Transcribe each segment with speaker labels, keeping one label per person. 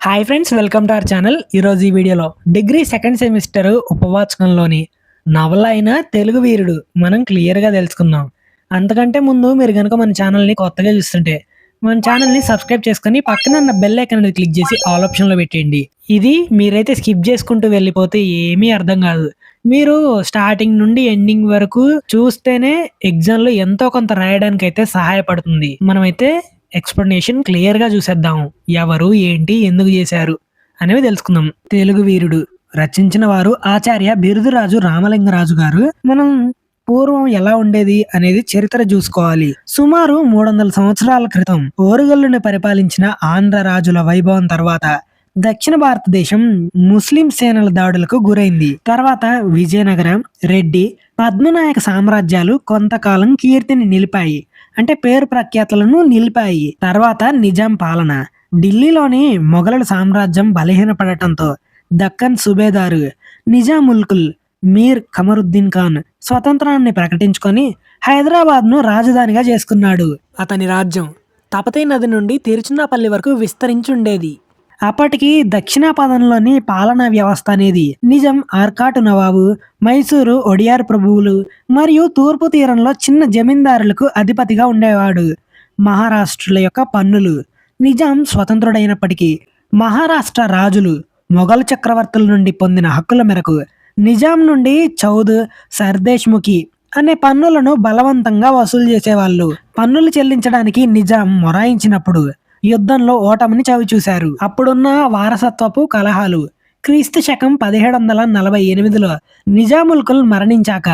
Speaker 1: Hi friends, welcome to our channel. ఈరోజు ఈ వీడియోలో డిగ్రీ సెకండ్ సెమిస్టర్ ఉపవాచకంలోని నవల అయిన తెలుగు వీరుడు మనం క్లియర్గా తెలుసుకుందాం. అంతకంటే ముందు మీరు కనుక మన ఛానల్ని కొత్తగా చూస్తుంటే మన ఛానల్ని సబ్స్క్రైబ్ చేసుకుని పక్కన ఉన్న బెల్ ఐకాన్ అనేది క్లిక్ చేసి ఆల్ ఆప్షన్లో పెట్టేయండి. ఇది మీరైతే స్కిప్ చేసుకుంటూ వెళ్ళిపోతే ఏమీ అర్థం కాదు. మీరు స్టార్టింగ్ నుండి ఎండింగ్ వరకు చూస్తేనే ఎగ్జామ్లో ఎంతో కొంత రాయడానికి అయితే సహాయపడుతుంది. మనమైతే ఎక్స్‌ప్లనేషన్ క్లియర్‌గా చూసేద్దాం. ఎవరు, ఏంటి, ఎందుకు చేశారు అనేవి తెలుసుకుందాం. తెలుగు వీరుడు రచించిన వారు ఆచార్య బిరుదురాజు రామలింగరాజు గారు. మనం పూర్వం ఎలా ఉండేది అనేది చరిత్ర చూసుకోవాలి. సుమారు 300 సంవత్సరాల క్రితం ఓరుగల్లుని పరిపాలించిన ఆంధ్ర రాజుల వైభవం తర్వాత దక్షిణ భారతదేశం ముస్లిం సేనల దాడులకు గురైంది. తర్వాత విజయనగరం, రెడ్డి, పద్మనాయక సామ్రాజ్యాలు కొంతకాలం కీర్తిని నిలిపాయి. అంటే పేరు ప్రఖ్యాతులను నిలిపాయి. తర్వాత నిజాం పాలన, ఢిల్లీలోని మొఘలుల సామ్రాజ్యం బలహీనపడటంతో దక్కన్ సుబేదారు నిజాముల్కుల్ మీర్ కమరుద్దీన్ ఖాన్ స్వతంత్రాన్ని ప్రకటించుకొని హైదరాబాద్ను రాజధానిగా చేసుకున్నాడు. అతని రాజ్యం తపతీ నది నుండి తిరుచునాపల్లి వరకు విస్తరించుండేది. అప్పటికి దక్షిణాపథంలోని పాలనా వ్యవస్థ అనేది నిజాం ఆర్కాటు నవాబు, మైసూరు ఒడియార్ ప్రభువులు మరియు తూర్పు తీరంలో చిన్న జమీందారులకు అధిపతిగా ఉండేవాడు. మహారాష్ట్రుల యొక్క పన్నులు. నిజాం స్వతంత్రుడైనప్పటికీ మహారాష్ట్ర రాజులు మొఘల్ చక్రవర్తుల నుండి పొందిన హక్కుల మేరకు నిజాం నుండి చౌద్, సర్దేశ్ముఖి అనే పన్నులను బలవంతంగా వసూలు చేసేవాళ్ళు. పన్నులు చెల్లించడానికి నిజాం మొరాయించినప్పుడు యుద్ధంలో ఓటమిని చవిచూశారు. అప్పుడున్న వారసత్వపు కలహాలు. క్రీస్తు శకం 1748లో నిజాముల్కుల్ మరణించాక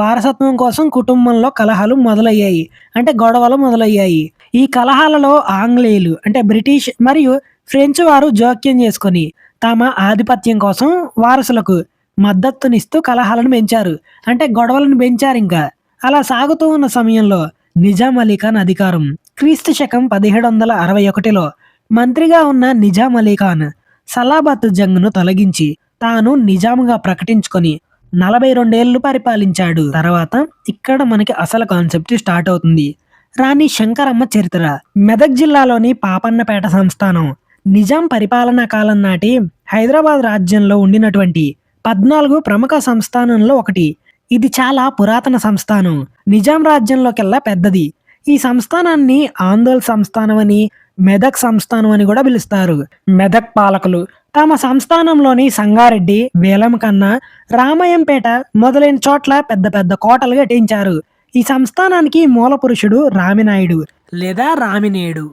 Speaker 1: వారసత్వం కోసం కుటుంబంలో కలహాలు మొదలయ్యాయి. అంటే గొడవలు మొదలయ్యాయి. ఈ కలహాలలో ఆంగ్లేయులు అంటే బ్రిటిష్ మరియు ఫ్రెంచ్ వారు జోక్యం చేసుకొని తమ ఆధిపత్యం కోసం వారసులకు మద్దతునిస్తూ కలహాలను పెంచారు. అంటే గొడవలను పెంచారు. ఇంకా అలా సాగుతూ ఉన్న సమయంలో నిజాం అలీ ఖాన్ అధికారం. క్రీస్తు శకం 1761లో మంత్రిగా ఉన్న నిజాం అలీ ఖాన్ సలాబత్ జంగ్ను తొలగించి తాను నిజాంగా ప్రకటించుకొని 42 ఏళ్లు పరిపాలించాడు. తర్వాత ఇక్కడ మనకి అసలు కాన్సెప్ట్ స్టార్ట్ అవుతుంది. రాణి శంకరమ్మ చరిత్ర. మెదక్ జిల్లాలోని పాపన్నపేట సంస్థానం నిజాం పరిపాలనా కాలం నాటి హైదరాబాద్ రాజ్యంలో ఉండినటువంటి 14 ప్రముఖ సంస్థానంలో ఒకటి. ఇది చాలా పురాతన సంస్థానం. నిజాం రాజ్యంలోకెల్లా పెద్దది. ఈ సంస్థానాన్ని ఆందోళ్ సంస్థానం అని, మెదక్ సంస్థానం అని కూడా పిలుస్తారు. మెదక్ పాలకులు తమ సంస్థానంలోని సంగారెడ్డి, వేలంకన్నా, రామయంపేట మొదలైన చోట్ల పెద్ద పెద్ద కోటలు కట్టించారు. ఈ సంస్థానానికి మూల పురుషుడు రామినాయుడు లేదా రామినేడు.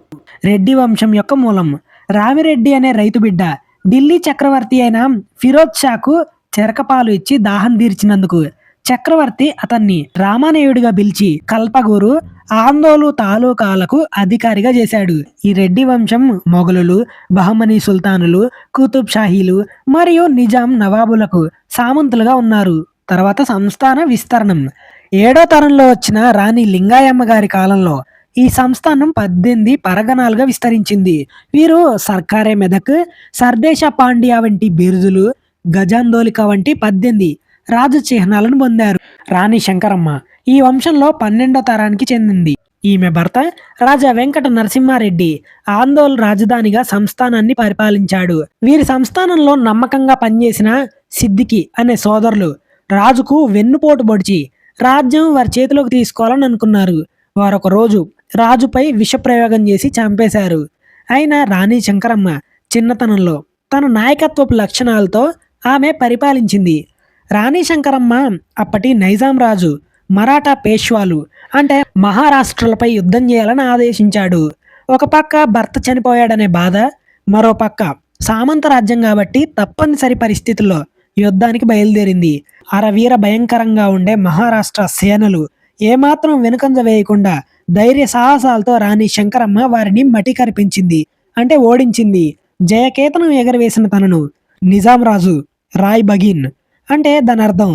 Speaker 1: రెడ్డి వంశం యొక్క మూలం. రామిరెడ్డి అనే రైతు బిడ్డ ఢిల్లీ చక్రవర్తి అయిన ఫిరోజ్ షాకు చెరకపాలు ఇచ్చి దాహం తీర్చినందుకు చక్రవర్తి అతన్ని రామానేయుడిగా పిలిచి కల్పగూరు, ఆందోళు తాలూకాలకు అధికారిగా చేశాడు. ఈ రెడ్డి వంశం మొఘలులు, బహమనీ సుల్తానులు, కుతుబ్ షాహీలు మరియు నిజాం నవాబులకు సామంతులుగా ఉన్నారు. తర్వాత సంస్థాన విస్తరణం. 7వ తరంలో వచ్చిన రాణి లింగాయమ్మ గారి కాలంలో ఈ సంస్థానం 18 పరగణాలుగా విస్తరించింది. వీరు సర్కారే మెదక్, సర్దేశ పాండ్య వంటి బిరుదులు, గజాందోలిక వంటి 18 రాజు చిహ్నాలను పొందారు. రాణి శంకరమ్మ ఈ వంశంలో 12వ తరానికి చెందింది. ఈమె భర్త రాజా వెంకట నరసింహారెడ్డి ఆందోళన రాజధానిగా సంస్థానాన్ని పరిపాలించాడు. వీరి సంస్థానంలో నమ్మకంగా పనిచేసిన సిద్దికి అనే సోదరులు రాజుకు వెన్నుపోటు పొడిచి రాజ్యం వారి చేతిలోకి తీసుకోవాలని అనుకున్నారు. వారొక రోజు రాజుపై విషప్రయోగం చేసి చంపేశారు. అయినా రాణి శంకరమ్మ చిన్నతనంలో తన నాయకత్వపు లక్షణాలతో ఆమె పరిపాలించింది. రాణి శంకరమ్మ అప్పటి నైజాం రాజు మరాఠా పేష్వాలు అంటే మహారాష్ట్రలపై యుద్ధం చేయాలని ఆదేశించాడు. ఒక పక్క భర్త చనిపోయాడనే బాధ, మరో పక్క సామంత రాజ్యం కాబట్టి తప్పనిసరి పరిస్థితుల్లో యుద్ధానికి బయలుదేరింది. అరవీర భయంకరంగా ఉండే మహారాష్ట్ర సేనలు ఏమాత్రం వెనుకంజ వేయకుండా ధైర్య సాహసాలతో రాణి శంకరమ్మ వారిని మట్టి కరిపించింది. అంటే ఓడించింది. జయకేతనం ఎగరవేసిన తనను నిజాం రాజు రాయ్ బగిన్ అంటే దాని అర్థం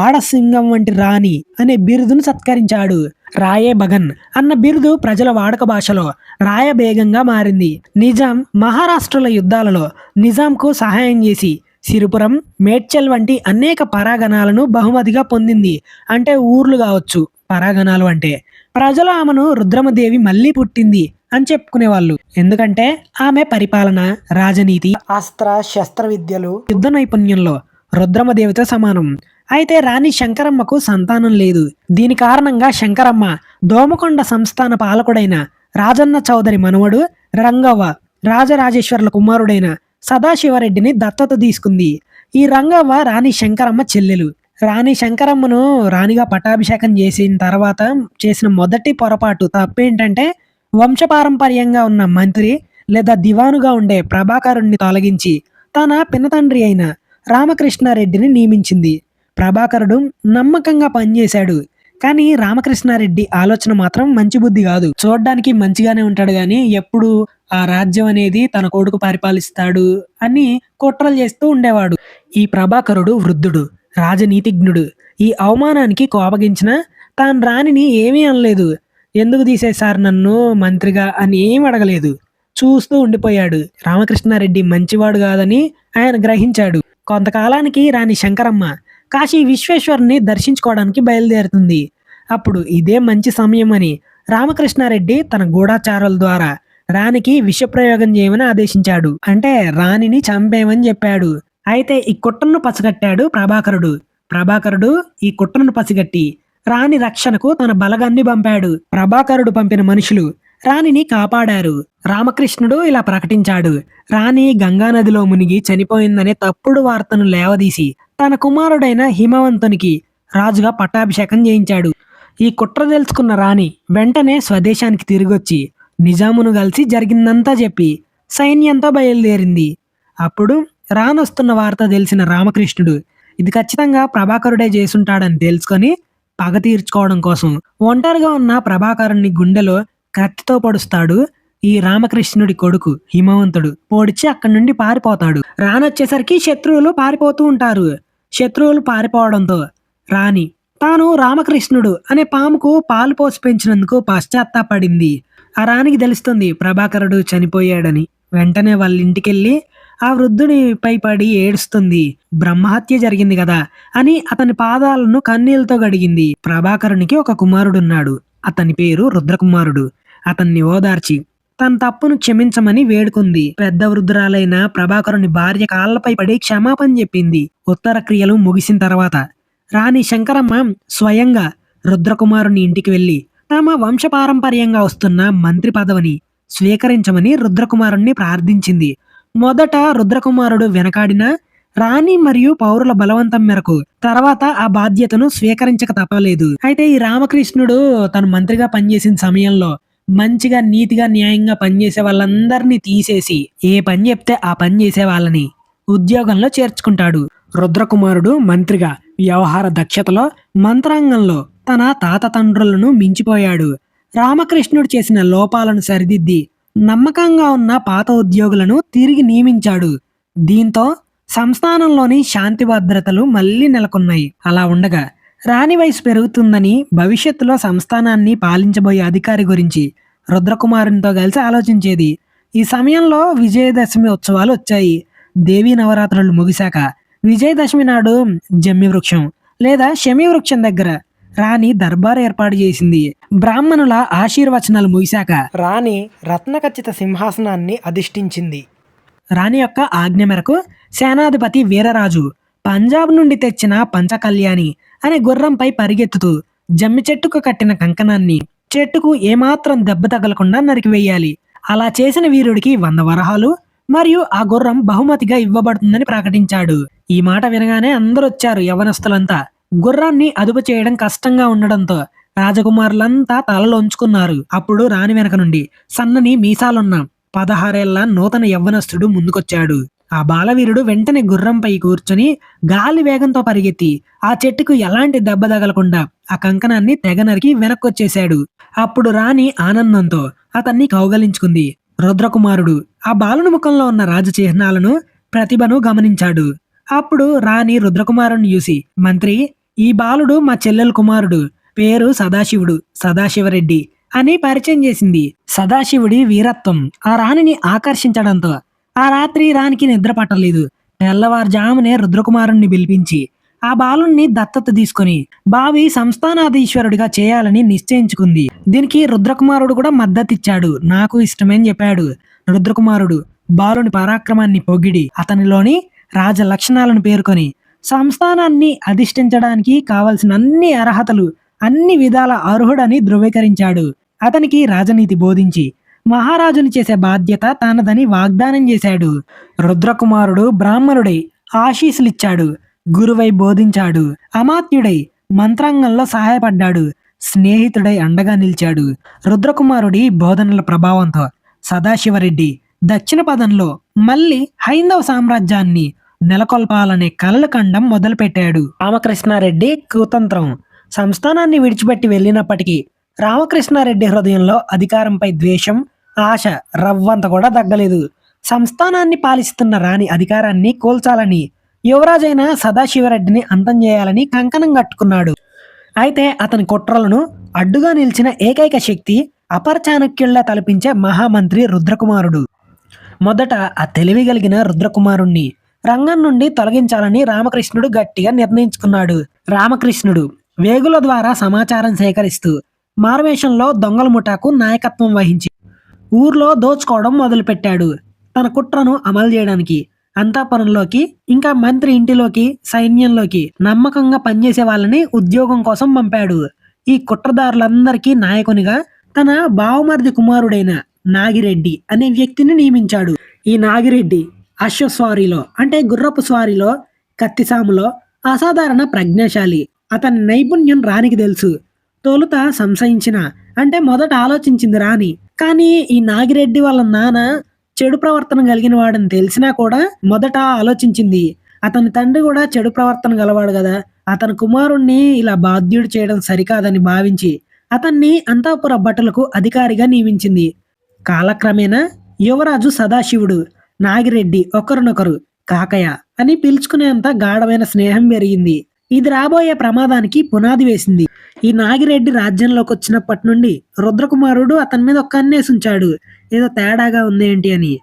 Speaker 1: ఆడసింగం వంటి రాణి అనే బిరుదును సత్కరించాడు. రాయే బగన్ అన్న బిరుదు ప్రజల వాడుక భాషలో రాయబేగంగా మారింది. నిజాం మహారాష్ట్రల యుద్ధాలలో నిజాంకు సహాయం చేసి సిరిపురం, మేడ్చల్ వంటి అనేక పరాగణాలను బహుమతిగా పొందింది. అంటే ఊర్లు కావచ్చు పరాగణాలు అంటే. ప్రజలు ఆమెను రుద్రమదేవి మళ్ళీ పుట్టింది అని చెప్పుకునేవాళ్ళు. ఎందుకంటే ఆమె పరిపాలన, రాజనీతి, అస్త్ర శస్త్ర విద్యలు, యుద్ధ నైపుణ్యంలో రుద్రమదేవితో సమానం. అయితే రాణి శంకరమ్మకు సంతానం లేదు. దీని కారణంగా శంకరమ్మ దోమకొండ సంస్థాన పాలకుడైన రాజన్న చౌదరి మనవడు రంగవ్వ రాజరాజేశ్వర్ల కుమారుడైన సదాశివరెడ్డిని దత్తత తీసుకుంది. ఈ రంగవ్వ రాణి శంకరమ్మ చెల్లెలు. రాణి శంకరమ్మను రాణిగా పట్టాభిషేకం చేసిన తర్వాత చేసిన మొదటి పొరపాటు తప్పేంటంటే వంశపారంపర్యంగా ఉన్న మంత్రి లేదా దివానుగా ఉండే ప్రభాకరుణ్ణి తొలగించి తన పినతండ్రి అయిన రామకృష్ణారెడ్డిని నియమించింది. ప్రభాకరుడు నమ్మకంగా పనిచేశాడు. కానీ రామకృష్ణారెడ్డి ఆలోచన మాత్రం మంచి బుద్ధి కాదు. చూడ్డానికి మంచిగానే ఉంటాడు గాని ఎప్పుడు ఆ రాజ్యం అనేది తన కొడుకు పరిపాలిస్తాడు అని కుట్రలు చేస్తూ ఉండేవాడు. ఈ ప్రభాకరుడు వృద్ధుడు, రాజనీతిజ్ఞుడు. ఈ అవమానానికి కోపగించిన తాను రాణిని ఏమీ అనలేదు. ఎందుకు తీసేశారు నన్ను మంత్రిగా అని ఏం అడగలేదు. చూస్తూ ఉండిపోయాడు. రామకృష్ణారెడ్డి మంచివాడు కాదని ఆయన గ్రహించాడు. కొంతకాలానికి రాణి శంకరమ్మ కాశీ విశ్వేశ్వరుని దర్శించుకోవడానికి బయలుదేరుతుంది. అప్పుడు ఇదే మంచి సమయం అని రామకృష్ణారెడ్డి తన గూఢచారుల ద్వారా రాణికి విషప్రయోగం చేయమని ఆదేశించాడు. అంటే రాణిని చంపేయమని చెప్పాడు. అయితే ఈ కుట్రను పసిగట్టాడు ప్రభాకరుడు. ప్రభాకరుడు ఈ కుట్రను పసిగట్టి రాణి రక్షణకు తన బలగాన్ని పంపాడు. ప్రభాకరుడు పంపిన మనుషులు రాణిని కాపాడారు. రామకృష్ణుడు ఇలా ప్రకటించాడు: రాణి గంగానదిలో మునిగి చనిపోయిందనే తప్పుడు వార్తను లేవదీసి తన కుమారుడైన హిమవంతునికి రాజుగా పట్టాభిషేకం చేయించాడు. ఈ కుట్ర తెలుసుకున్న రాణి వెంటనే స్వదేశానికి తిరిగొచ్చి నిజామును కలిసి జరిగిందంతా చెప్పి సైన్యంతో బయలుదేరింది. అప్పుడు రానొస్తున్న వార్త తెలిసిన రామకృష్ణుడు ఇది ఖచ్చితంగా ప్రభాకరుడే చేసుంటాడని తెలుసుకొని పగ తీర్చుకోవడం కోసం ఒంటరిగా ఉన్న ప్రభాకరుని గుండెలో కత్తితో పొడుస్తాడు. ఈ రామకృష్ణుడి కొడుకు హిమవంతుడు పొడిచి అక్కడి నుండి పారిపోతాడు. రానొచ్చేసరికి శత్రువులు పారిపోతూ ఉంటారు. శత్రువులు పారిపోవడంతో రాణి తాను రామకృష్ణుడు అనే పాముకు పాలు పోసి పెంచినందుకు పశ్చాత్తాపడింది. ఆ రాణికి తెలుస్తుంది ప్రభాకరుడు చనిపోయాడని. వెంటనే వాళ్ళ ఇంటికెళ్ళి ఆ వృద్ధుడిపై పడి ఏడుస్తుంది. బ్రహ్మహత్య జరిగింది కదా అని అతని పాదాలను కన్నీళ్లతో గడిగింది. ప్రభాకరునికి ఒక కుమారుడున్నాడు. అతని పేరు రుద్రకుమారుడు. అతన్ని ఓదార్చి తన తప్పును క్షమించమని వేడుకుంది. పెద్ద వృద్ధురాలైన ప్రభాకరుని భార్య కాళ్లపై పడి క్షమాపణ చెప్పింది. ఉత్తర క్రియలు ముగిసిన తర్వాత రాణి శంకరమ్మ స్వయంగా రుద్రకుమారుని ఇంటికి వెళ్లి తమ వంశపారంపర్యంగా వస్తున్న మంత్రి పదవిని స్వీకరించమని రుద్రకుమారుణ్ణి ప్రార్థించింది. మొదట రుద్రకుమారుడు వెనకాడినా రాణి మరియు పౌరుల బలవంతం మేరకు తర్వాత ఆ బాధ్యతను స్వీకరించక తప్పలేదు. అయితే ఈ రామకృష్ణుడు తను మంత్రిగా పనిచేసిన సమయంలో మంచిగా నీతిగా న్యాయంగా పనిచేసే వాళ్ళందరినీ తీసేసి ఏ పని చెప్తే ఆ పని చేసే వాళ్ళని ఉద్యోగంలో చేర్చుకుంటాడు. రుద్రకుమారుడు మంత్రిగా వ్యవహార దక్షతలో మంత్రాంగంలో తన తాత తండ్రులను మించిపోయాడు. రామకృష్ణుడు చేసిన లోపాలను సరిదిద్ది నమ్మకంగా ఉన్న పాత ఉద్యోగులను తిరిగి నియమించాడు. దీంతో సంస్థానంలోని శాంతి భద్రతలు మళ్లీ నెలకొన్నాయి. అలా ఉండగా రాణి వయసు పెరుగుతుందని భవిష్యత్తులో సంస్థానాన్ని పాలించబోయే అధికారి గురించి రుద్రకుమారునితో కలిసి ఆలోచించేది. ఈ సమయంలో విజయదశమి ఉత్సవాలు వచ్చాయి. దేవీ నవరాత్రులు ముగిశాక విజయదశమి నాడు జమ్మి వృక్షం లేదా శమీ వృక్షం దగ్గర రాణి దర్బార్ ఏర్పాటు చేసింది. బ్రాహ్మణుల ఆశీర్వచనాలు ముగిశాక రాణి రత్నఖచ్చిత సింహాసనాన్ని అధిష్ఠించింది. రాణి యొక్క ఆజ్ఞ మేరకు సేనాధిపతి వీరరాజు పంజాబ్ నుండి తెచ్చిన పంచకళ్యాణి అనే గుర్రంపై పరిగెత్తుతూ జమ్మి చెట్టుకు కట్టిన కంకణాన్ని చెట్టుకు ఏమాత్రం దెబ్బ తగలకుండా నరికివేయాలి. అలా చేసిన వీరుడికి 100 వరహాలు మరియు ఆ గుర్రం బహుమతిగా ఇవ్వబడుతుందని ప్రకటించాడు. ఈ మాట వినగానే అందరూ వచ్చారు. యవనస్తులంతా గుర్రాన్ని అదుపు చేయడం కష్టంగా ఉండడంతో రాజకుమారులంతా తలలోంచుకున్నారు. అప్పుడు రాణి వెనక నుండి సన్నని మీసాలున్న 16 ఏళ్ల నూతన యవ్వనస్తుడు ముందుకొచ్చాడు. ఆ బాలవీరుడు వెంటనే గుర్రంపై కూర్చొని గాలి వేగంతో పరిగెత్తి ఆ చెట్టుకు ఎలాంటి దెబ్బ తగలకుండా ఆ కంకణాన్ని తెగ నరికి వెనక్కొచ్చేశాడు. అప్పుడు రాణి ఆనందంతో అతన్ని కౌగలించుకుంది. రుద్రకుమారుడు ఆ బాలుని ముఖంలో ఉన్న రాజచిహ్నాలను ప్రతిభను గమనించాడు. అప్పుడు రాణి రుద్రకుమారుని చూసి, మంత్రి, ఈ బాలుడు మా చెల్లెల కుమారుడు. పేరు సదాశివుడు, సదాశివరెడ్డి అని పరిచయం చేసింది. సదాశివుడి వీరత్వం ఆ రాణిని ఆకర్షించడంతో ఆ రాత్రి రాణికి నిద్ర పట్టలేదు. తెల్లవారుజామునే రుద్రకుమారుణ్ణి పిలిపించి ఆ బాలుణ్ణి దత్తత తీసుకొని బావి సంస్థానాధీశ్వరుడిగా చేయాలని నిశ్చయించుకుంది. దీనికి రుద్రకుమారుడు కూడా మద్దతిచ్చాడు. నాకు ఇష్టమని చెప్పాడు. రుద్రకుమారుడు బాలుని పరాక్రమాన్ని పొగిడి అతనిలోని రాజ లక్షణాలను పేర్కొని సంస్థానాన్ని అధిష్ఠించడానికి కావలసిన అన్ని అర్హతలు అన్ని విధాల అర్హుడని ధృవీకరించాడు. అతనికి రాజనీతి బోధించి మహారాజుని చేసే బాధ్యత తనదని వాగ్దానం చేశాడు. రుద్రకుమారుడు బ్రాహ్మణుడై ఆశీస్సులిచ్చాడు. గురువై బోధించాడు. అమాత్యుడై మంత్రాంగంలో సహాయపడ్డాడు. స్నేహితుడై అండగా నిలిచాడు. రుద్రకుమారుడి బోధనల ప్రభావంతో సదాశివరెడ్డి దక్షిణ పదంలో మళ్ళీ హైందవ సామ్రాజ్యాన్ని నెలకొల్పాలనే కలలు కండం మొదలుపెట్టాడు. రామకృష్ణారెడ్డి కుతంత్రం. సంస్థానాన్ని విడిచిపెట్టి వెళ్ళినప్పటికీ రామకృష్ణారెడ్డి హృదయంలో అధికారంపై ద్వేషం, ఆశ రవ్వంత కూడా తగ్గలేదు. సంస్థానాన్ని పాలిస్తున్న రాణి అధికారాన్ని కోల్చాలని, యువరాజైన సదాశివరెడ్డిని అంతం చేయాలని కంకణం కట్టుకున్నాడు. అయితే అతని కుట్రలను అడ్డుగా నిలిచిన ఏకైక శక్తి అపర చాణక్యుల్లా తలపించే మహామంత్రి రుద్రకుమారుడు. మొదట ఆ తెలివి కలిగిన రుద్రకుమారుణ్ణి రంగం నుండి తొలగించాలని రామకృష్ణుడు గట్టిగా నిర్ణయించుకున్నాడు. రామకృష్ణుడు వేగుల ద్వారా సమాచారం సేకరిస్తూ మారువేషంలో దొంగల ముఠాకు నాయకత్వం వహించి ఊర్లో దోచుకోవడం మొదలుపెట్టాడు. తన కుట్రను అమలు చేయడానికి అంతఃపురంలోకి, ఇంకా మంత్రి ఇంటిలోకి, సైన్యంలోకి నమ్మకంగా పనిచేసే వాళ్ళని ఉద్యోగం కోసం పంపాడు. ఈ కుట్రదారులందరికీ నాయకునిగా తన బావమర్ది కుమారుడైన నాగిరెడ్డి అనే వ్యక్తిని నియమించాడు. ఈ నాగిరెడ్డి అశ్వస్వారీలో అంటే గుర్రపు స్వారీలో, కత్తిసాములో అసాధారణ ప్రజ్ఞాశాలి. అతని నైపుణ్యం రాణికి తెలుసు. తొలుత సంశయించిన అంటే మొదట ఆలోచించింది రాణి. కానీ ఈ నాగిరెడ్డి వాళ్ళ నాన్న చెడు ప్రవర్తన కలిగిన వాడని తెలిసినా కూడా మొదట ఆలోచించింది. అతని తండ్రి కూడా చెడు ప్రవర్తన గలవాడు కదా, అతని కుమారుణ్ణి ఇలా బాధ్యుడు చేయడం సరికాదని భావించి అతన్ని అంతఃపుర భటులకు అధికారిగా నియమించింది. కాలక్రమేణా యువరాజు సదాశివుడు, నాగిరెడ్డి ఒకరినొకరు కాకయ్య అని పిలుచుకునేంత గాఢమైన స్నేహం పెరిగింది. ఇది రాబోయే ప్రమాదానికి పునాది వేసింది. ఈ నాగిరెడ్డి రాజ్యంలోకి వచ్చినప్పటి నుండి రుద్రకుమారుడు అతని మీద ఒక కన్నేసుంచాడు. ఏదో తేడాగా ఉందేంటి అని.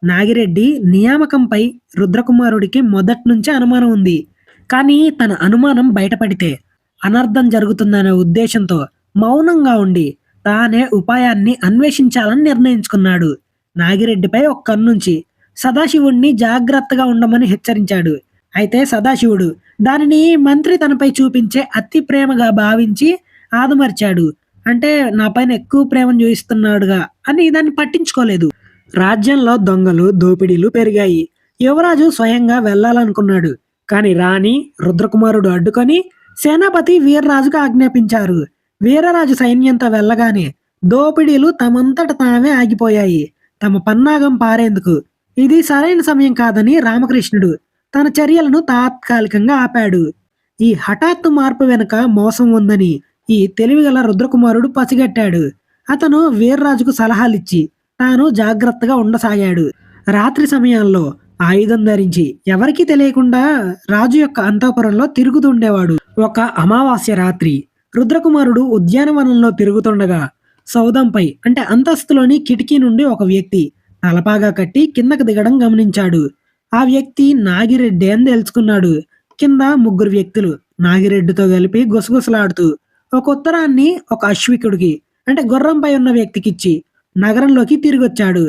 Speaker 1: నాగిరెడ్డి నియామకంపై రుద్రకుమారుడికి మొదటి నుంచే అనుమానం ఉంది. కానీ తన అనుమానం బయటపడితే అనర్థం జరుగుతుందనే ఉద్దేశంతో మౌనంగా ఉండి తానే ఉపాయాన్ని అన్వేషించాలని నిర్ణయించుకున్నాడు. నాగిరెడ్డిపై ఒక కన్నుంచి సదాశివుణ్ణి జాగ్రత్తగా ఉండమని హెచ్చరించాడు. అయితే సదాశివుడు దానిని మంత్రి తనపై చూపించే అతి ప్రేమగా భావించి ఆదమర్చాడు. అంటే నా పైన ఎక్కువ ప్రేమను చూపిస్తున్నాడుగా అని దాన్ని పట్టించుకోలేదు. రాజ్యంలో దొంగలు, దోపిడీలు పెరిగాయి. యువరాజు స్వయంగా వెళ్లాలనుకున్నాడు. కానీ రాణి, రుద్రకుమారుడు అడ్డుకొని సేనాపతి వీర్రాజుకు ఆజ్ఞాపించారు. వీరరాజు సైన్యంతో వెళ్ళగానే దోపిడీలు తమంతట తామే ఆగిపోయాయి. తమ పన్నాగం పారేందుకు ఇది సరైన సమయం కాదని రామకృష్ణుడు తన చర్యలను తాత్కాలికంగా ఆపాడు. ఈ హఠాత్తు మార్పు వెనుక మోసం ఉందని ఈ తెలివిగల రుద్రకుమారుడు పసిగట్టాడు. అతను వీర్రాజుకు సలహాలిచ్చి తాను జాగ్రత్తగా ఉండసాగాడు. రాత్రి సమయాల్లో ఆయుధం ధరించి ఎవరికీ తెలియకుండా రాజు యొక్క అంతఃపురంలో తిరుగుతుండేవాడు. ఒక అమావాస్య రాత్రి రుద్రకుమారుడు ఉద్యానవనంలో తిరుగుతుండగా సౌదంపై అంటే అంతస్తులోని కిటికీ నుండి ఒక వ్యక్తి తలపాగా కట్టి కిందకు దిగడం గమనించాడు. ఆ వ్యక్తి నాగిరెడ్డి అని తెలుసుకున్నాడు. కింద ముగ్గురు వ్యక్తులు నాగిరెడ్డితో కలిపి గుసగుసలాడుతూ ఒక ఉత్తరాన్ని ఒక అశ్వికుడికి అంటే గుర్రంపై ఉన్న వ్యక్తికిచ్చి నగరంలోకి తిరిగొచ్చాడు.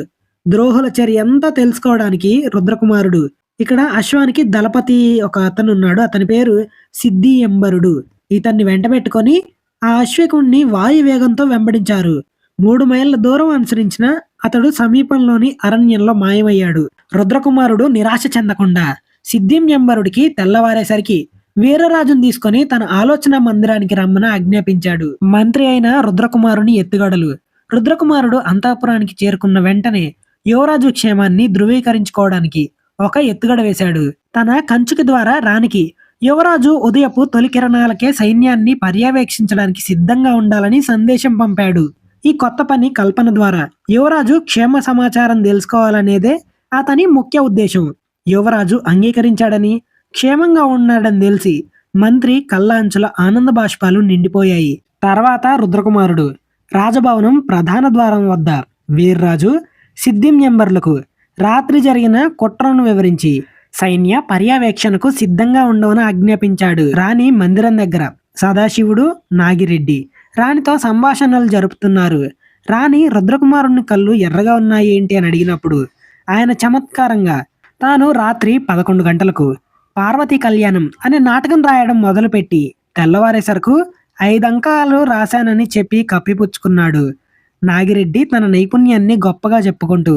Speaker 1: ద్రోహుల చర్య అంతా తెలుసుకోవడానికి రుద్రకుమారుడు ఇక్కడ అశ్వానికి దళపతి ఒక అతను ఉన్నాడు. అతని పేరు సిద్ధి ఎంబరుడు. ఇతన్ని వెంటబెట్టుకొని ఆ అశ్వికుణ్ణి వాయువేగంతో వెంబడించారు. 3 మైళ్ళ దూరం అనుసరించిన అతడు సమీపంలోని అరణ్యంలో మాయమయ్యాడు. రుద్రకుమారుడు నిరాశ చెందకుండా సిద్ధిం ఎంబరుడికి తెల్లవారేసరికి వీరరాజును తీసుకొని తన ఆలోచన మందిరానికి రమ్మని ఆజ్ఞాపించాడు. మంత్రి అయిన రుద్రకుమారుని ఎత్తుగడలు. రుద్రకుమారుడు అంతఃపురానికి చేరుకున్న వెంటనే యువరాజు క్షేమాన్ని ధృవీకరించుకోవడానికి ఒక ఎత్తుగడ వేశాడు. తన కంచుకి ద్వారా రానికి యువరాజు ఉదయపు తొలి కిరణాలకే సైన్యాన్ని పర్యవేక్షించడానికి సిద్ధంగా ఉండాలని సందేశం పంపాడు. ఈ కొత్త పని కల్పన ద్వారా యువరాజు క్షేమ సమాచారం తెలుసుకోవాలనేదే అతని ముఖ్య ఉద్దేశం. యువరాజు అంగీకరించాడని, క్షేమంగా ఉన్నాడని తెలిసి మంత్రి కళ్ళాంచుల ఆనంద బాష్పాలు నిండిపోయాయి. తర్వాత రుద్రకుమారుడు రాజభవనం ప్రధాన ద్వారం వద్ద వీర్రాజు, సిద్ధిం ఎంబర్లకు రాత్రి జరిగిన కుట్రను వివరించి సైన్య పర్యవేక్షణకు సిద్ధంగా ఉండవని ఆజ్ఞాపించాడు. రాణి మందిరం దగ్గర సదాశివుడు, నాగిరెడ్డి రాణితో సంభాషణలు జరుపుతున్నారు. రాణి రుద్రకుమారుని కళ్ళు ఎర్రగా ఉన్నాయి ఏంటి అని అడిగినప్పుడు ఆయన చమత్కారంగా తాను రాత్రి 11 గంటలకు పార్వతీ కళ్యాణం అనే నాటకం రాయడం మొదలుపెట్టి తెల్లవారేసరకు 5 అంకాలు రాశానని చెప్పి కప్పిపుచ్చుకున్నాడు. నాగిరెడ్డి తన నైపుణ్యాన్ని గొప్పగా చెప్పుకుంటూ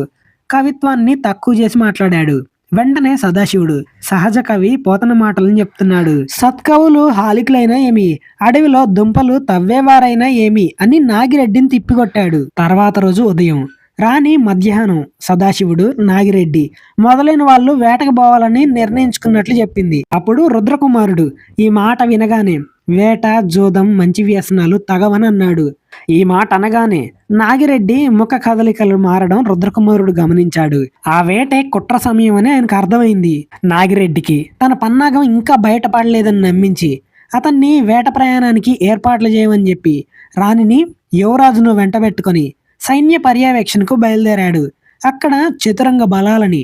Speaker 1: కవిత్వాన్ని తక్కువ చేసి మాట్లాడాడు. వెంటనే సదాశివుడు సహజ కవి పోతన మాటలను చెప్తున్నాడు. సత్కవులు హాలికులైనా ఏమి, అడవిలో దుంపలు తవ్వేవారైనా ఏమి అని నాగిరెడ్డిని తిప్పికొట్టాడు. తర్వాత రోజు ఉదయం రాణి మధ్యాహ్నం సదాశివుడు, నాగిరెడ్డి మొదలైన వాళ్ళు వేటకు పోవాలని నిర్ణయించుకున్నట్లు చెప్పింది. అప్పుడు రుద్రకుమారుడు ఈ మాట వినగానే వేట, జోదం, మంచి వ్యసనాలు తగవని అన్నాడు. ఈ మాట అనగానే నాగిరెడ్డి ముఖ కదలికలు మారడం రుద్రకుమారుడు గమనించాడు. ఆ వేటే కుట్ర సమయం అని ఆయనకు అర్థమైంది. నాగిరెడ్డికి తన పన్నాగం ఇంకా బయటపడలేదని నమ్మించి అతన్ని వేట ప్రయాణానికి ఏర్పాట్లు చేయమని చెప్పి రాణిని, యువరాజును వెంటబెట్టుకొని సైన్య పర్యవేక్షణకు బయలుదేరాడు. అక్కడ చతురంగ బలాలని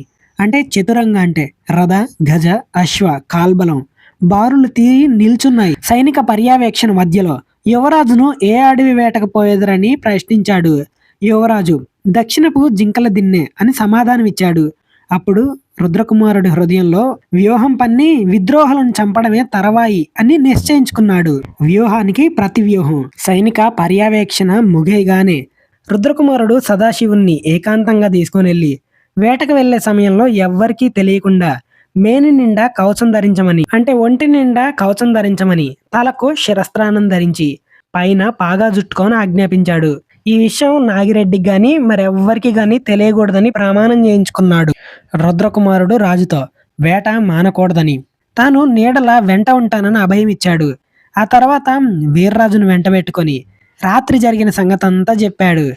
Speaker 1: చతురంగ అంటే రథ, గజ, అశ్వ, కాల్బలం బారులు తీరి నిల్చున్నాయి. సైనిక పర్యవేక్షణ మధ్యలో యువరాజును ఏ అడవి వేటకు పోయేదరని ప్రశ్నించాడు. యువరాజు దక్షిణపు జింకల దిన్నె అని సమాధానమిచ్చాడు. అప్పుడు రుద్రకుమారుడి హృదయంలో వ్యూహం పన్ని విద్రోహాలను చంపడమే తరవాయి అని నిశ్చయించుకున్నాడు. వ్యూహానికి ప్రతి వ్యూహం. సైనిక పర్యవేక్షణ ముగియగానే రుద్రకుమారుడు సదాశివుణ్ణి ఏకాంతంగా తీసుకుని వెళ్ళి వేటకు వెళ్లే సమయంలో ఎవ్వరికీ తెలియకుండా మేని నిండా కవచం ధరించమని ఒంటి నిండా కవచం ధరించమని తలకు శిరస్త్రానం ధరించి పైన పాగా జుట్టుకొని ఆజ్ఞాపించాడు. ఈ విషయం నాగిరెడ్డికి గాని మరెవ్వరికి గాని తెలియకూడదని ప్రమాణం చేయించుకున్నాడు. రుద్రకుమారుడు రాజుతో వేట మానకూడదని, తాను నీడలా వెంట ఉంటానని అభయం ఇచ్చాడు. ఆ తర్వాత వీర్రాజును వెంట పెట్టుకొని రాత్రి జరిగిన సంగతంతా చెప్పాడు.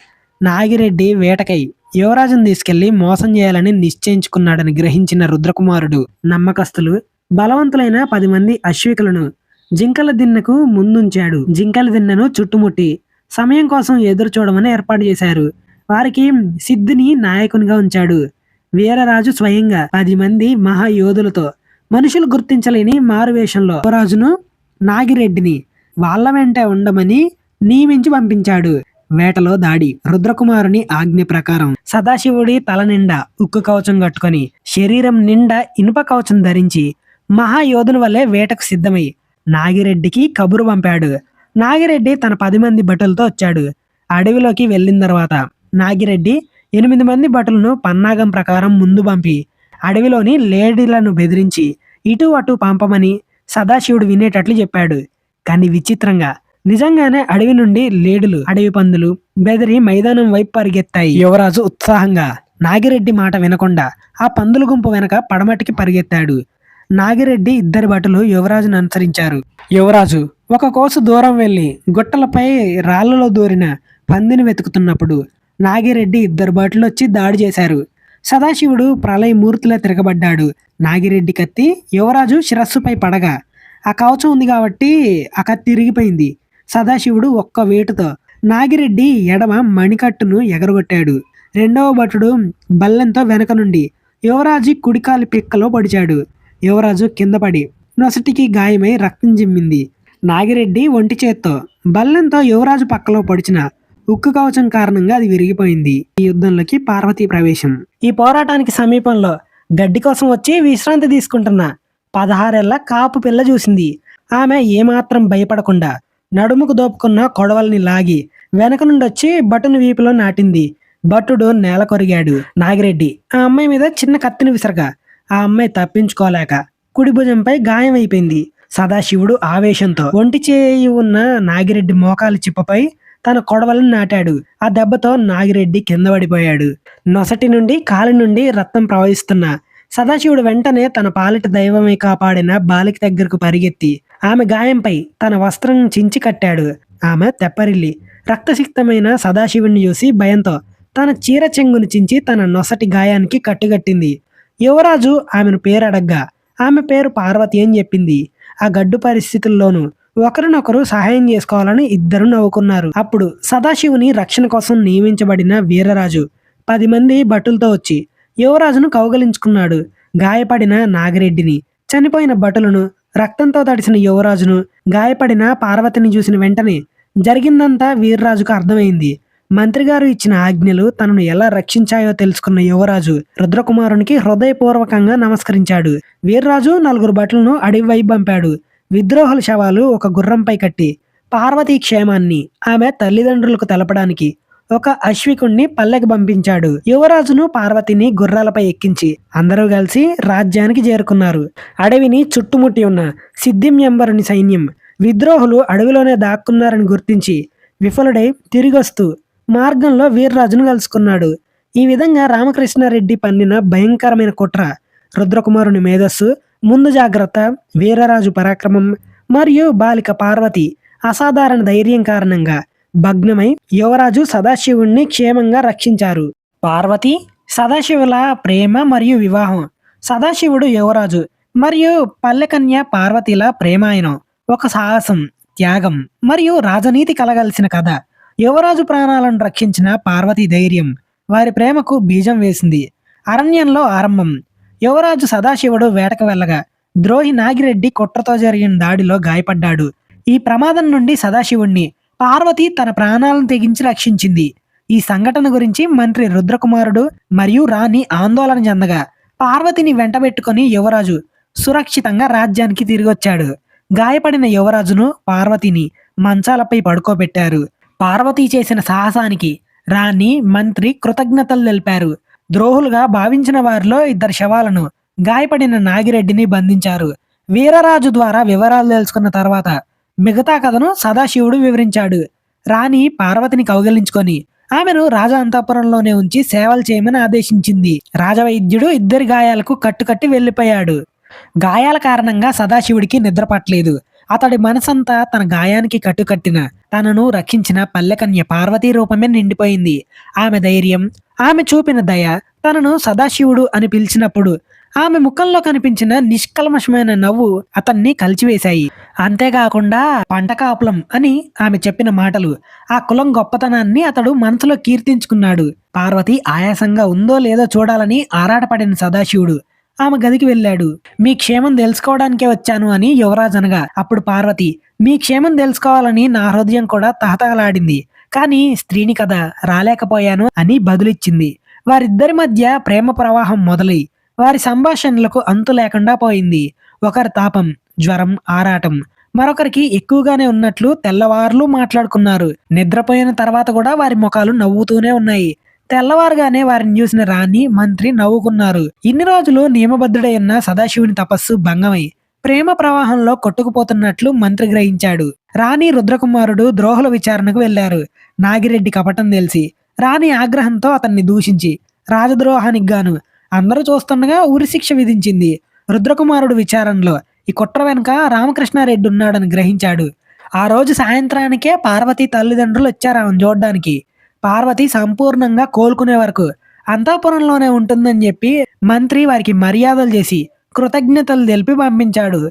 Speaker 1: నాగిరెడ్డి వేటకై యువరాజును తీసుకెళ్లి మోసం చేయాలని నిశ్చయించుకున్నాడని గ్రహించిన రుద్రకుమారుడు నమ్మకస్తులు బలవంతులైన 10 మంది అశ్వికులను జింకల దిన్నెకు ముందుంచాడు. జింకల దిన్నెను చుట్టుముట్టి సమయం కోసం ఎదురు చూడమని ఏర్పాటు చేశారు. వారికి సిద్ధిని నాయకునిగా ఉంచాడు. వీరరాజు స్వయంగా 10 మంది మహాయోధులతో మనుషులు గుర్తించలేని మారువేషంలో యువరాజును, నాగిరెడ్డిని వాళ్ళ వెంటే ఉండమని నియమించి పంపించాడు. వేటలో దాడి. రుద్రకుమారుని ఆజ్ఞ ప్రకారం సదాశివుడి తల నిండా ఉక్కు కవచం కట్టుకొని శరీరం నిండా ఇనుప కవచం ధరించి మహాయోధుని వల్లే వేటకు సిద్ధమై నాగిరెడ్డికి కబురు పంపాడు. నాగిరెడ్డి తన 10 మంది భటులతో వచ్చాడు. అడవిలోకి వెళ్ళిన తర్వాత నాగిరెడ్డి 8 మంది భటులను పన్నాగం ప్రకారం ముందు పంపి అడవిలోని లేడీలను బెదిరించి ఇటు అటు పంపమని సదాశివుడు వినేటట్లు చెప్పాడు. కానీ విచిత్రంగా నిజంగానే అడవి నుండి లేడులు, అడవి పందులు బెదిరి మైదానం వైపు పరిగెత్తాయి. యువరాజు ఉత్సాహంగా నాగిరెడ్డి మాట వినకుండా ఆ పందుల గుంపు వెనక పడమటికి పరిగెత్తాడు. నాగిరెడ్డి 2 భటులు యువరాజును అనుసరించారు. యువరాజు ఒక కోసు దూరం వెళ్లి గుట్టలపై రాళ్లలో దూరిన పందిని వెతుకుతున్నప్పుడు నాగిరెడ్డి 2 భటులు వచ్చి దాడి చేశారు. సదాశివుడు ప్రళయ మూర్తిలా తిరగబడ్డాడు. నాగిరెడ్డి కత్తి యువరాజు శిరస్సుపై పడగా ఆ కవచం ఉంది కాబట్టి ఆ కత్తి తిరిగిపోయింది. సదాశివుడు ఒక్క వేటుతో నాగిరెడ్డి ఎడమ మణికట్టును ఎగరగొట్టాడు. 2వ భటుడు బల్లెంతో వెనక నుండి యువరాజు కుడికాలి పిక్కలో పొడిచాడు. యువరాజు కింద పడి నొసటికి గాయమై రక్తం జిమ్మింది. నాగిరెడ్డి ఒంటి చేత్తో బల్లెంతో యువరాజు పక్కలో పొడిచిన ఉక్కు కవచం కారణంగా అది విరిగిపోయింది. ఈ యుద్ధంలోకి పార్వతీ ప్రవేశం. ఈ పోరాటానికి సమీపంలో గడ్డి కోసం వచ్చి విశ్రాంతి తీసుకుంటున్న 16 ఏళ్ల కాపు పిల్ల చూసింది. ఆమె ఏమాత్రం భయపడకుండా నడుముకు దోపుకున్న కొడవల్ని లాగి వెనక నుండి వచ్చి భటుని వీపులో నాటింది. భటుడు నేల కొరిగాడు. నాగిరెడ్డి ఆ అమ్మాయి మీద చిన్న కత్తిని విసరగా ఆ అమ్మాయి తప్పించుకోలేక కుడి భుజంపై గాయం అయిపోయింది. సదాశివుడు ఆవేశంతో ఒంటి చేయి ఉన్న నాగిరెడ్డి మోకాలి చిప్పపై తన కొడవలను నాటాడు. ఆ దెబ్బతో నాగిరెడ్డి కింద పడిపోయాడు. నొసటి నుండి కాలి నుండి రక్తం ప్రవహిస్తున్న సదాశివుడు వెంటనే తన పాలిటి దైవమై కాపాడిన బాలిక దగ్గరకు పరిగెత్తి ఆమె గాయంపై తన వస్త్రం చించి కట్టాడు. ఆమె తెప్పరిల్లి రక్తసిక్తమైన సదాశివుణ్ణి చూసి భయంతో తన చీర చెంగును చించి తన నొసటి గాయానికి కట్టుగట్టింది. యువరాజు ఆమెను పేరు అడగ్గా ఆమె పేరు పార్వతి అని చెప్పింది. ఆ గడ్డు పరిస్థితుల్లోనూ ఒకరినొకరు సహాయం చేసుకోవాలని ఇద్దరు నవ్వుకున్నారు. అప్పుడు సదాశివుని రక్షణ కోసం నియమించబడిన వీరరాజు 10 మంది భటులతో వచ్చి యువరాజును కౌగలించుకున్నాడు. గాయపడిన నాగిరెడ్డిని, చనిపోయిన భటులను, రక్తంతో తడిసిన యువరాజును, గాయపడిన పార్వతిని చూసిన వెంటనే జరిగిందంతా వీర్రాజుకు అర్థమైంది. మంత్రిగారు ఇచ్చిన ఆజ్ఞలు తనను ఎలా రక్షించాయో తెలుసుకున్న యువరాజు రుద్రకుమారునికి హృదయపూర్వకంగా నమస్కరించాడు. వీర్రాజు 4 భటులను అడవి వైపు పంపాడు. విద్రోహుల శవాలు ఒక గుర్రంపై కట్టి పార్వతీ క్షేమాన్ని ఆమె తల్లిదండ్రులకు తెలపడానికి ఒక అశ్వికుణ్ణి పల్లెకి పంపించాడు. యువరాజును పార్వతిని గుర్రాలపై ఎక్కించి అందరూ కలిసి రాజ్యానికి చేరుకున్నారు. అడవిని చుట్టుముట్టి ఉన్న సిద్ధింయంబరుని సైన్యం విద్రోహులు అడవిలోనే దాక్కున్నారని గుర్తించి విఫలుడై తిరిగొస్తూ మార్గంలో వీర్రాజును కలుసుకున్నాడు. ఈ విధంగా రామకృష్ణారెడ్డి పన్నిన భయంకరమైన కుట్ర, రుద్రకుమారుని మేధస్సు, ముందు జాగ్రత్త, వీరరాజు పరాక్రమం మరియు బాలిక పార్వతి అసాధారణ ధైర్యం కారణంగా భగ్నమై యువరాజు సదాశివుణ్ణి క్షేమంగా రక్షించారు. పార్వతి సదాశివుల ప్రేమ మరియు వివాహం. సదాశివుడు యువరాజు మరియు పల్లెకన్య పార్వతిల ప్రేమాయణం ఒక సాహసం, త్యాగం మరియు రాజనీతి కలగలిసిన కథ. యువరాజు ప్రాణాలను రక్షించిన పార్వతి ధైర్యం వారి ప్రేమకు బీజం వేసింది. అరణ్యంలో ఆరంభం. యువరాజు సదాశివుడు వేటకు వెళ్ళగా ద్రోహి నాగిరెడ్డి కుట్రతో జరిగిన దాడిలో గాయపడ్డాడు. ఈ ప్రమాదం నుండి సదాశివుణ్ణి పార్వతి తన ప్రాణాలను తెగించి రక్షించింది. ఈ సంఘటన గురించి మంత్రి రుద్రకుమారుడు మరియు రాణి ఆందోళన చెందగా పార్వతిని వెంటబెట్టుకుని యువరాజు సురక్షితంగా రాజ్యానికి తిరిగొచ్చాడు. గాయపడిన యువరాజును పార్వతిని మంచాలపై పడుకోబెట్టారు. పార్వతి చేసిన సాహసానికి రాణి, మంత్రి కృతజ్ఞతలు తెలిపారు. ద్రోహులుగా భావించిన వారిలో 2 శవాలను, గాయపడిన నాగిరెడ్డిని బంధించారు. వీరరాజు ద్వారా వివరాలు తెలుసుకున్న తర్వాత మిగతా కథను సదాశివుడు వివరించాడు. రాణి పార్వతిని కౌగిలించుకొని ఆమెను రాజ అంతఃపురంలోనే ఉంచి సేవలు చేయమని ఆదేశించింది. రాజవైద్యుడు 2 గాయాలకు కట్టుకట్టి వెళ్లిపోయాడు. గాయాల కారణంగా సదాశివుడికి నిద్ర పట్టలేదు. అతడి మనసంతా తన గాయానికి కట్టుకట్టిన, తనను రక్షించిన పల్లెకన్య పార్వతీ రూపమే నిండిపోయింది. ఆమె ధైర్యం, ఆమె చూపిన దయ తనను సదాశివుడు అని పిలిచినప్పుడు ఆమె ముఖంలో కనిపించిన నిష్కల్మషమైన నవ్వు అతన్ని కలిచివేశాయి. అంతేకాకుండా పంటకాపులం అని ఆమె చెప్పిన మాటలు, ఆ కులం గొప్పతనాన్ని అతడు మనసులో కీర్తించుకున్నాడు. పార్వతి ఆయాసంగా ఉందో లేదో చూడాలని ఆరాటపడిన సదాశివుడు ఆమె గదికి వెళ్ళాడు. మీ క్షేమం తెలుసుకోవడానికే వచ్చాను అని యువరాజు అనగా అప్పుడు పార్వతి, మీ క్షేమం తెలుసుకోవాలని నా హృదయం కూడా తహతహలాడింది, కానీ స్త్రీని కదా రాలేకపోయాను అని బదులిచ్చింది. వారిద్దరి మధ్య ప్రేమ ప్రవాహం మొదలై వారి సంభాషణలకు అంతు లేకుండా పోయింది. ఒకరి తాపం, జ్వరం, ఆరాటం మరొకరికి ఎక్కువగానే ఉన్నట్లు తెల్లవార్లు మాట్లాడుకున్నారు. నిద్రపోయిన తర్వాత కూడా వారి ముఖాలు నవ్వుతూనే ఉన్నాయి. తెల్లవారుగానే వారిని చూసిన రాణి, మంత్రి నవ్వుకున్నారు. ఇన్ని రోజులు నియమబద్ధుడై ఉన్న సదాశివుని తపస్సు భంగమై ప్రేమ ప్రవాహంలో కొట్టుకుపోతున్నట్లు మంత్రి గ్రహించాడు. రాణి, రుద్రకుమారుడు ద్రోహుల విచారణకు వెళ్లారు. నాగిరెడ్డి కపటం తెలిసి రాణి ఆగ్రహంతో అతన్ని దూషించి రాజద్రోహానికి గాను అందరూ చూస్తుండగా ఉరిశిక్ష విధించింది. రుద్రకుమారుడు విచారణలో ఈ కుట్ర వెనుక రామకృష్ణారెడ్డి ఉన్నాడని గ్రహించాడు. ఆ రోజు సాయంత్రానికే పార్వతి తల్లిదండ్రులు వచ్చారు ఆమెను చూడ్డానికి. పార్వతి సంపూర్ణంగా కోలుకునే వరకు అంతఃపురంలోనే ఉంటుందని చెప్పి మంత్రి వారికి మర్యాదలు చేసి కృతజ్ఞతలు తెలిపి పంపించాడు.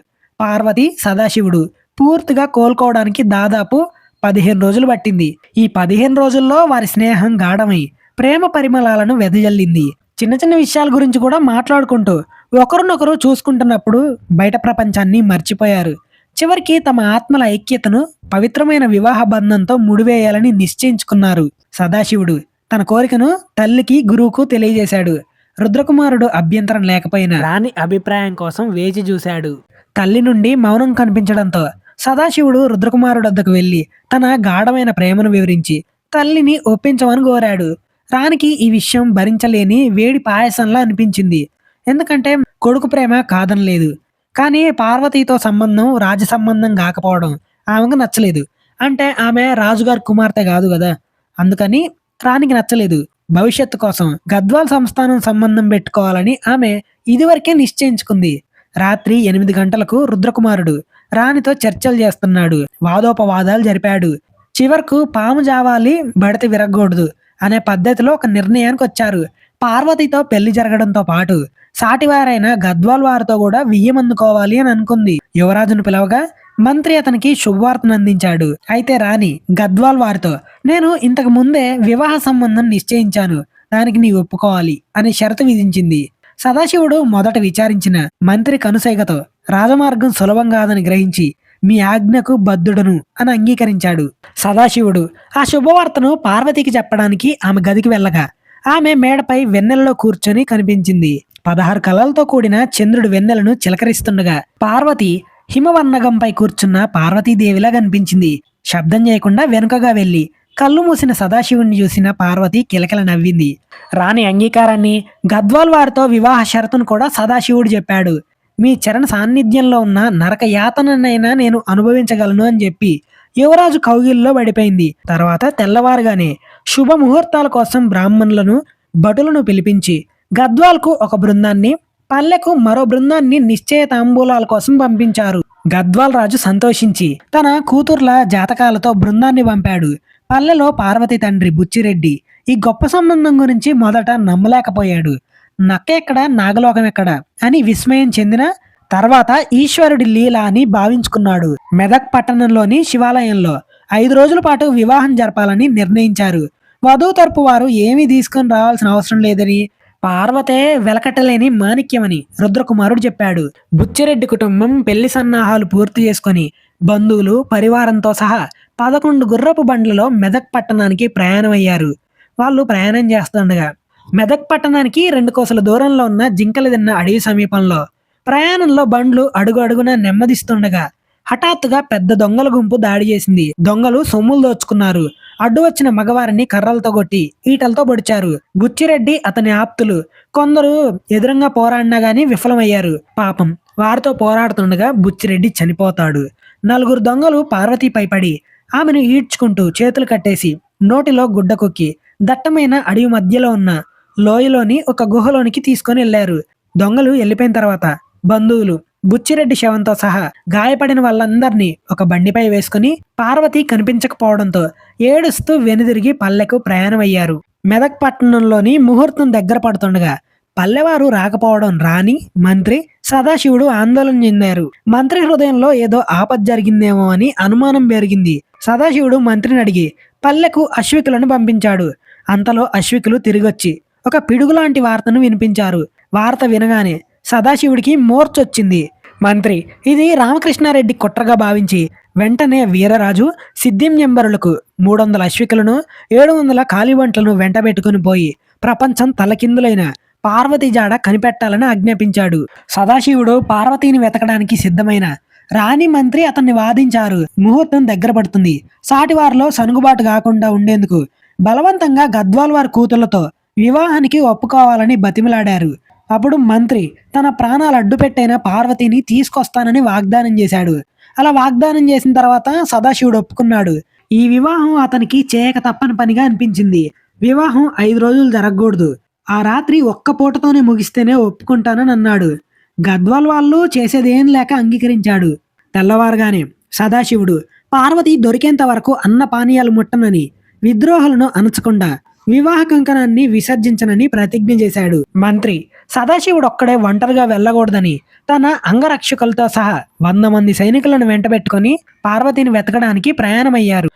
Speaker 1: పార్వతి, సదాశివుడు పూర్తిగా కోలుకోవడానికి దాదాపు 15 రోజులు పట్టింది. ఈ 15 రోజుల్లో వారి స్నేహం గాఢమై ప్రేమ పరిమళాలను వెదజల్లింది. చిన్న చిన్న విషయాల గురించి కూడా మాట్లాడుకుంటూ ఒకరినొకరు చూసుకుంటున్నప్పుడు బయట ప్రపంచాన్ని మర్చిపోయారు. చివరికి తమ ఆత్మల ఐక్యతను పవిత్రమైన వివాహ బంధంతో ముడివేయాలని నిశ్చయించుకున్నారు. సదాశివుడు తన కోరికను తల్లికి, గురువుకు తెలియజేశాడు. రుద్రకుమారుడు అభ్యంతరం లేకపోయినా రాణి అభిప్రాయం కోసం వేచి చూశాడు. తల్లి నుండి మౌనం కనిపించడంతో సదాశివుడు రుద్రకుమారుడు వద్దకు వెళ్లి తన గాఢమైన ప్రేమను వివరించి తల్లిని ఒప్పించమని కోరాడు. రాణికి ఈ విషయం భరించలేని వేడి పాయసంలా అనిపించింది. ఎందుకంటే కొడుకు ప్రేమ కాదనలేదు, కానీ పార్వతితో సంబంధం రాజ సంబంధం కాకపోవడం ఆమెకు నచ్చలేదు. అంటే ఆమె రాజుగారి కుమార్తె కాదు కదా, అందుకని రాణికి నచ్చలేదు. భవిష్యత్తు కోసం గద్వాల్ సంస్థానం సంబంధం పెట్టుకోవాలని ఆమె ఇదివరకే నిశ్చయించుకుంది. రాత్రి 8 గంటలకు రుద్రకుమారుడు రాణితో చర్చలు చేస్తున్నాడు. వాదోపవాదాలు జరిపాడు. చివరకు పాము జావాలి బడిత విరగకూడదు అనే పద్ధతిలో ఒక నిర్ణయానికి వచ్చారు. పార్వతితో పెళ్లి జరగడంతో పాటు సాటివారైన గద్వాల్ వారితో కూడా వియ్యం అందుకోవాలి అని అనుకుంది. యువరాజును పిలవగా మంత్రి అతనికి శుభవార్తను అందించాడు. అయితే రాణి గద్వాల్ వారితో, నేను ఇంతకు ముందే వివాహ సంబంధం నిశ్చయించాను, దానికి నీ ఒప్పుకోవాలి అని షరతు విధించింది. సదాశివుడు మొదట విచారించిన మంత్రి కనుసైగతో రాజమార్గం సులభం కాదని గ్రహించి మీ ఆజ్ఞకు బద్ధుడను అని అంగీకరించాడు. సదాశివుడు ఆ శుభవార్తను పార్వతికి చెప్పడానికి ఆమె గదికి వెళ్ళగా ఆమె మేడపై వెన్నెలలో కూర్చొని కనిపించింది. 16 కళలతో కూడిన చంద్రుడు వెన్నెలను చిలకరిస్తుండగా పార్వతి హిమవర్ణగంపై కూర్చున్న పార్వతీదేవిలా కనిపించింది. శబ్దం చేయకుండా వెనుకగా వెళ్లి కళ్ళు మూసిన సదాశివుణ్ణి చూసిన పార్వతి కిలకిల నవ్వింది. రాణి అంగీకారాన్ని, గద్వాల్ వారితో వివాహ షరతును కూడా సదాశివుడు చెప్పాడు. మీ చరణ సాన్నిధ్యంలో ఉన్న నరక యాతననైనా నేను అనుభవించగలను అని చెప్పి యువరాజు కౌగిల్లో పడిపోయింది. తర్వాత తెల్లవారుగానే శుభముహూర్తాల కోసం బ్రాహ్మణులను, భటులను పిలిపించి గద్వాల్కు ఒక బృందాన్ని, పల్లెకు మరో బృందాన్ని నిశ్చయ తాంబూలాల కోసం పంపించారు. గద్వాల్ రాజు సంతోషించి తన కూతుర్ల జాతకాలతో బృందాన్ని పంపాడు. పల్లెలో పార్వతి తండ్రి బుచ్చిరెడ్డి ఈ గొప్ప సంబంధం గురించి మొదట నమ్మలేకపోయాడు. నక్క ఎక్కడ, నాగలోకం ఎక్కడ అని విస్మయం చెందిన తర్వాత ఈశ్వరుడి లీల అని భావించుకున్నాడు. మెదక్ పట్టణంలోని శివాలయంలో 5 రోజుల పాటు వివాహం జరపాలని నిర్ణయించారు. వధువు తరపు వారు ఏమీ తీసుకొని రావాల్సిన అవసరం లేదని, పార్వతే వెలకట్టలేని మాణిక్యమని రుద్రకుమారుడు చెప్పాడు. బుచ్చిరెడ్డి కుటుంబం పెళ్లి సన్నాహాలు పూర్తి చేసుకుని బంధువులు, పరివారంతో సహా 11 గుర్రపు బండ్లలో మెదక్ పట్టణానికి ప్రయాణమయ్యారు. వాళ్ళు ప్రయాణం చేస్తుండగా మెదక్ పట్టణానికి 2 కోసల దూరంలో ఉన్న జింకలదిన్న అడవి సమీపంలో ప్రయాణంలో బండ్లు అడుగు అడుగున నెమ్మదిస్తుండగా హఠాత్తుగా పెద్ద దొంగల గుంపు దాడి చేసింది. దొంగలు సొమ్ములు దోచుకున్నారు. అడ్డు వచ్చిన మగవారిని కర్రలతో కొట్టి ఈటలతో పొడిచారు. బుచ్చిరెడ్డి అతని ఆప్తులు కొందరు ఎదురుగా పోరాడినా గానీ విఫలమయ్యారు. పాపం వారితో పోరాడుతుండగా బుచ్చిరెడ్డి చనిపోతాడు. 4 దొంగలు పార్వతీపై పడి ఆమెను ఈడ్చుకుంటూ చేతులు కట్టేసి నోటిలో గుడ్డ కొక్కి దట్టమైన అడవి మధ్యలో ఉన్న లోయలోని ఒక గుహలోనికి తీసుకొని వెళ్లారు. దొంగలు వెళ్ళిపోయిన తర్వాత బంధువులు బుచ్చిరెడ్డి శవంతో సహా గాయపడిన వాళ్ళందరినీ ఒక బండిపై వేసుకుని పార్వతి కనిపించకపోవడంతో ఏడుస్తూ వెనుదిరిగి పల్లెకు ప్రయాణమయ్యారు. మెదక్ పట్టణంలోని ముహూర్తం దగ్గర పడుతుండగా పల్లెవారు రాకపోవడం రాణి, మంత్రి, సదాశివుడు ఆందోళన చెందారు. మంత్రి హృదయంలో ఏదో ఆపద జరిగిందేమో అని అనుమానం పెరిగింది. సదాశివుడు మంత్రిని అడిగి పల్లెకు అశ్వికులను పంపించాడు. అంతలో అశ్వికులు తిరిగొచ్చి ఒక పిడుగులాంటి వార్తను వినిపించారు. వార్త వినగానే సదాశివుడికి మూర్చొచ్చింది. మంత్రి ఇది రామకృష్ణారెడ్డి కుట్రగా భావించి వెంటనే వీరరాజు సిద్ధింజంబరులకు 300 అశ్వికులను, 700 కాలిబంట్లను వెంటబెట్టుకుని పోయి ప్రపంచం తలకిందులైన పార్వతి జాడ కనిపెట్టాలని ఆజ్ఞాపించాడు. సదాశివుడు పార్వతిని వెతకడానికి సిద్ధమైన రాణి, మంత్రి అతన్ని వాదించారు. ముహూర్తం దగ్గర పడుతుంది. సాటివారిలో సనుగుబాటు కాకుండా ఉండేందుకు బలవంతంగా గద్వాల్ వారి కూతుళ్లతో వివాహానికి ఒప్పుకోవాలని బతిమిలాడారు. అప్పుడు మంత్రి తన ప్రాణాలు అడ్డుపెట్టైన పార్వతిని తీసుకొస్తానని వాగ్దానం చేశాడు. అలా వాగ్దానం చేసిన తర్వాత సదాశివుడు ఒప్పుకున్నాడు. ఈ వివాహం అతనికి చేయక తప్పని పనిగా అనిపించింది. వివాహం 5 రోజులు జరగకూడదు, ఆ రాత్రి ఒక్క పూటతోనే ముగిస్తేనే ఒప్పుకుంటానని అన్నాడు. గద్వాల్ వాళ్ళు చేసేదేం లేక అంగీకరించాడు. తెల్లవారుగానే సదాశివుడు పార్వతి దొరికేంత వరకు అన్న పానీయాలు ముట్టనని, విద్రోహులను అణచకుండా వివాహ కంకణాన్ని విసర్జించనని ప్రతిజ్ఞ చేశాడు. మంత్రి సదాశివుడు ఒక్కడే ఒంటరిగా వెళ్ళకూడదని తన అంగరక్షకులతో సహా 100 మంది సైనికులను వెంటబెట్టుకుని పార్వతిని వెతకడానికి ప్రయాణమయ్యారు.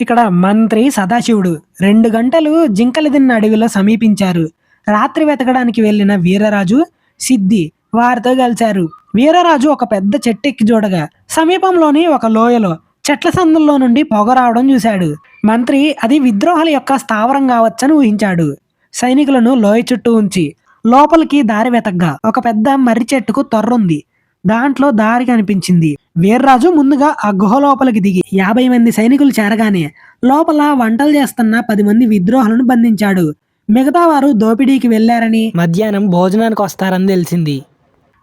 Speaker 1: ఇక్కడ మంత్రి, సదాశివుడు 2 గంటలు జింకలదిన్న అడవిలో సమీపించారు. రాత్రి వెతకడానికి వెళ్లిన వీరరాజు, సిద్ధి వారితో కలిశారు. వీరరాజు ఒక పెద్ద చెట్టెక్కి చూడగా సమీపంలోని ఒక లోయలో చెట్ల సందుల్లో నుండి పొగ రావడం చూశాడు. మంత్రి అది విద్రోహాల యొక్క స్థావరం కావచ్చని ఊహించాడు. సైనికులను లోయ చుట్టూ ఉంచి లోపలికి దారి వెతగ్గా ఒక పెద్ద మర్రి చెట్టుకు తొర్రుంది. దాంట్లో దారి కనిపించింది. వీర్రాజు ముందుగా ఆ గుహ లోపలికి దిగి 50 మంది సైనికులు చేరగానే లోపల వంటలు చేస్తున్న 10 మంది విద్రోహులను బంధించాడు. మిగతా వారు దోపిడీకి వెళ్లారని, మధ్యాహ్నం భోజనానికి వస్తారని తెలిసింది.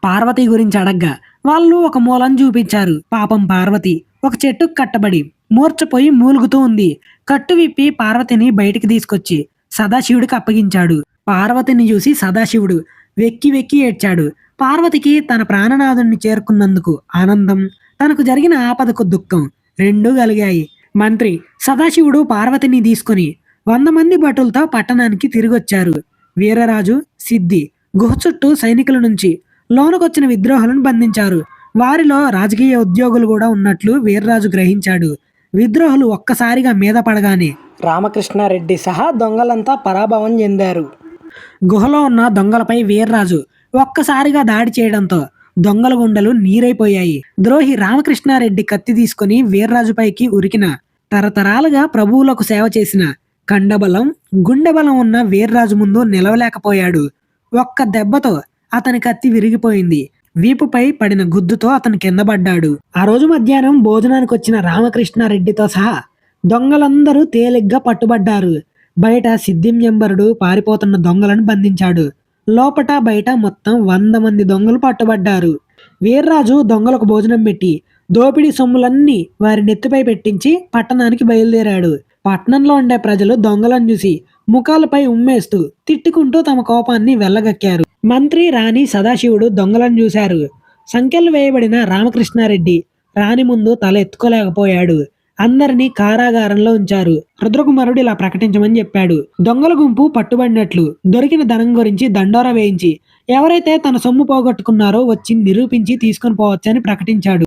Speaker 1: పార్వతి గురించి అడగ్గా వాళ్ళు ఒక మూలను చూపించారు. పాపం పార్వతి ఒక చెట్టుకు కట్టబడి మూర్చపోయి మూలుగుతూ ఉంది. కట్టు విప్పి పార్వతిని బయటికి తీసుకొచ్చి సదాశివుడికి అప్పగించాడు. పార్వతిని చూసి సదాశివుడు వెక్కి వెక్కి ఏడ్చాడు. పార్వతికి తన ప్రాణనాథుడిని చేరుకున్నందుకు ఆనందం, తనకు జరిగిన ఆపదకు దుఃఖం రెండూ కలిగాయి. మంత్రి సదాశివుడు పార్వతిని తీసుకుని 100 మంది భటులతో పట్టణానికి తిరిగొచ్చారు. వీరరాజు, సిద్ధి గుహ చుట్టూ సైనికుల నుంచి లోనుకొచ్చిన విద్రోహులను బంధించారు. వారిలో రాజకీయ ఉద్యోగులు కూడా ఉన్నట్లు వీర్రాజు గ్రహించాడు. విద్రోహులు ఒక్కసారిగా మీద పడగానే రామకృష్ణారెడ్డి సహా దొంగలంతా పరాభవం చెందారు. గుహలో ఉన్న దొంగలపై వీర్రాజు ఒక్కసారిగా దాడి చేయడంతో దొంగల గుండెలు నీరైపోయాయి. ద్రోహి రామకృష్ణారెడ్డి కత్తి తీసుకుని వీర్రాజుపైకి ఉరికిన తరతరాలుగా ప్రభువులకు సేవ చేసిన కండబలం, గుండెబలం ఉన్న వీర్రాజు ముందు నిలవలేకపోయాడు. ఒక్క దెబ్బతో అతని కత్తి విరిగిపోయింది. వీపుపై పడిన గుద్దుతో అతను కింద పడ్డాడు. ఆ రోజు మధ్యాహ్నం భోజనానికి వచ్చిన రామకృష్ణారెడ్డితో సహా దొంగలందరూ తేలిగ్గా పట్టుబడ్డారు. బయట సిద్ధింజంబరుడు పారిపోతున్న దొంగలను బంధించాడు. లోపట బయట మొత్తం 100 మంది దొంగలు పట్టుబడ్డారు. వీర్రాజు దొంగలకు భోజనం పెట్టి దోపిడీ సొమ్ములన్నీ వారి నెత్తిపై పెట్టించి పట్టణానికి బయలుదేరాడు. పట్టణంలో ఉండే ప్రజలు దొంగలను చూసి ముఖాలపై ఉమ్మేస్తూ తిట్టుకుంటూ తమ కోపాన్ని వెళ్ళగక్కారు. మంత్రి రాణి సదాశివుడు దొంగలను చూశారు. సంకెళ్ళు వేయబడిన రామకృష్ణారెడ్డి రాణి ముందు తల ఎత్తుకోలేకపోయాడు. అందరినీ కారాగారంలో ఉంచారు. రుద్రకుమారుడు ఇలా ప్రకటించమని చెప్పాడు. దొంగల గుంపు పట్టుబడినట్లు దొరికిన ధనం గురించి దండోరా వేయించి ఎవరైతే తన సొమ్ము పోగొట్టుకున్నారో వచ్చి నిరూపించి తీసుకొని పోవచ్చని ప్రకటించాడు.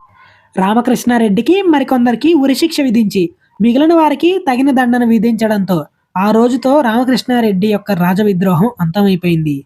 Speaker 1: రామకృష్ణారెడ్డికి మరికొందరికి ఉరిశిక్ష విధించి మిగిలిన వారికి తగిన దండన విధించడంతో ఆ రోజుతో రామకృష్ణారెడ్డి యొక్క రాజవిద్రోహం అంతమైపోయింది.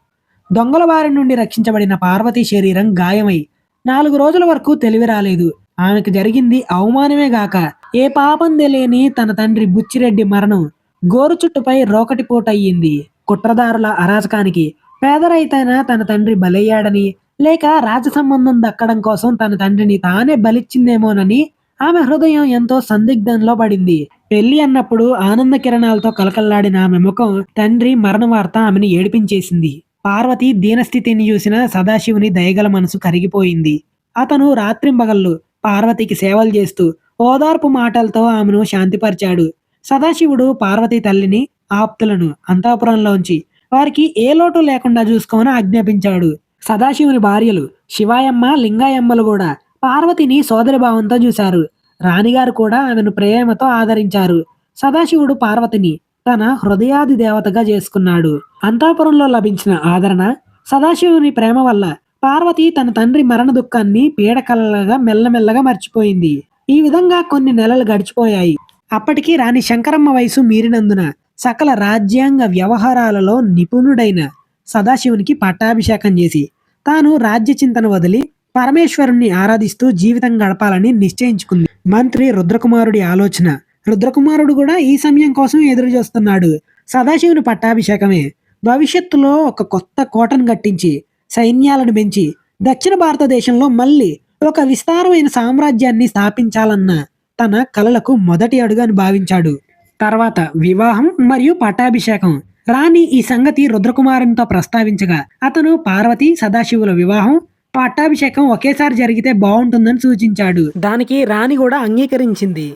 Speaker 1: దొంగల బారి నుండి రక్షించబడిన పార్వతీ శరీరం గాయమై 4 రోజుల వరకు తెలివి రాలేదు. ఆమెకు జరిగింది అవమానమే గాక ఏ పాపం తెలియని తన తండ్రి బుచ్చిరెడ్డి మరణం గోరు చుట్టుపై రోకటిపోటయ్యింది. కుట్రదారుల అరాచకానికి పేదరైతైన తన తండ్రి బలయ్యాడని, లేక రాజ సంబంధం దక్కడం కోసం తన తండ్రిని తానే బలిచ్చిందేమోనని ఆమె హృదయం ఎంతో సందిగ్ధంలో పడింది. పెళ్లి అన్నప్పుడు ఆనంద కిరణాలతో కలకల్లాడిన ఆమె ముఖం తండ్రి మరణ వార్త ఆమెను ఏడిపించేసింది. పార్వతి దీనస్థితిని చూసిన సదాశివుని దయగల మనసు కరిగిపోయింది. అతను రాత్రింబగళ్ళు పార్వతికి సేవలు చేస్తూ ఓదార్పు మాటలతో ఆమెను శాంతిపరిచాడు. సదాశివుడు పార్వతి తల్లిని, ఆప్తులను అంతఃపురంలోంచి వారికి ఏ లోటు లేకుండా చూసుకోమని ఆజ్ఞాపించాడు. సదాశివుని భార్యలు శివాయమ్మ, లింగాయమ్మలు కూడా పార్వతిని సోదరి భావంతో చూశారు. రాణిగారు కూడా ఆమెను ప్రేమతో ఆదరించారు. సదాశివుడు పార్వతిని తన హృదయాది దేవతగా చేసుకున్నాడు. అంతఃపురంలో లభించిన ఆదరణ, సదాశివుని ప్రేమ వల్ల పార్వతి తన తండ్రి మరణ దుఃఖాన్ని పీడకలగా మెల్లమెల్లగా మర్చిపోయింది. ఈ విధంగా కొన్ని నెలలు గడిచిపోయాయి. అప్పటికి రాణి శంకరమ్మ వయసు మీరినందున సకల రాజ్యాంగ వ్యవహారాలలో నిపుణుడైన సదాశివునికి పట్టాభిషేకం చేసి తాను రాజ్య చింతన వదిలి పరమేశ్వరుణ్ణి ఆరాధిస్తూ జీవితం గడపాలని నిశ్చయించుకుంది. మంత్రి రుద్రకుమారుడి ఆలోచన. రుద్రకుమారుడు కూడా ఈ సమయం కోసం ఎదురు చూస్తున్నాడు. సదాశివుని పట్టాభిషేకమే భవిష్యత్తులో ఒక కొత్త కోటను కట్టించి సైన్యాలను పెంచి దక్షిణ భారతదేశంలో మళ్ళీ ఒక విస్తారమైన సామ్రాజ్యాన్ని స్థాపించాలన్న తన కలలకు మొదటి అడుగు అని భావించాడు. తర్వాత వివాహం మరియు పట్టాభిషేకం. రాణి ఈ సంగతి రుద్రకుమారునితో ప్రస్తావించగా అతను పార్వతి సదాశివుల వివాహం, పట్టాభిషేకం ఒకేసారి జరిగితే బాగుంటుందని సూచించాడు. దానికి రాణి కూడా అంగీకరించింది.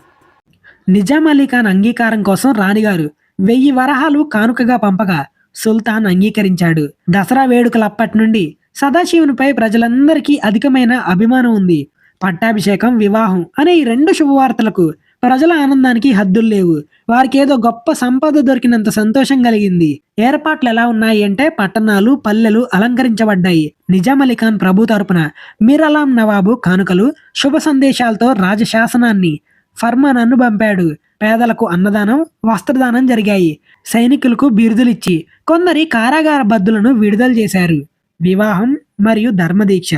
Speaker 1: నిజాం అలీ ఖాన్ అంగీకారం కోసం రాణిగారు 1000 వరహాలు కానుకగా పంపగా సుల్తాన్ అంగీకరించాడు. దసరా వేడుకలప్పటి నుండి సదాశివునిపై ప్రజలందరికీ అధికమైన అభిమానం ఉంది. పట్టాభిషేకం, వివాహం అనే ఈ 2 శుభవార్తలకు ప్రజల ఆనందానికి హద్దులు లేవు. వారికి ఏదో గొప్ప సంపద దొరికినంత సంతోషం కలిగింది. ఏర్పాట్లు ఎలా ఉన్నాయి అంటే పట్టణాలు, పల్లెలు అలంకరించబడ్డాయి. నిజాం అలీ ఖాన్ ప్రభు తరపున మీర్ అలాం నవాబు కానుకలు, శుభ సందేశాలతో రాజశాసనాన్ని, ఫర్మానాన్ని పంపాడు. పేదలకు అన్నదానం, వస్త్రదానం జరిగాయి. సైనికులకు బిరుదులిచ్చి కొందరి కారాగార బద్దులను విడుదల చేశారు. వివాహం మరియు ధర్మదీక్ష.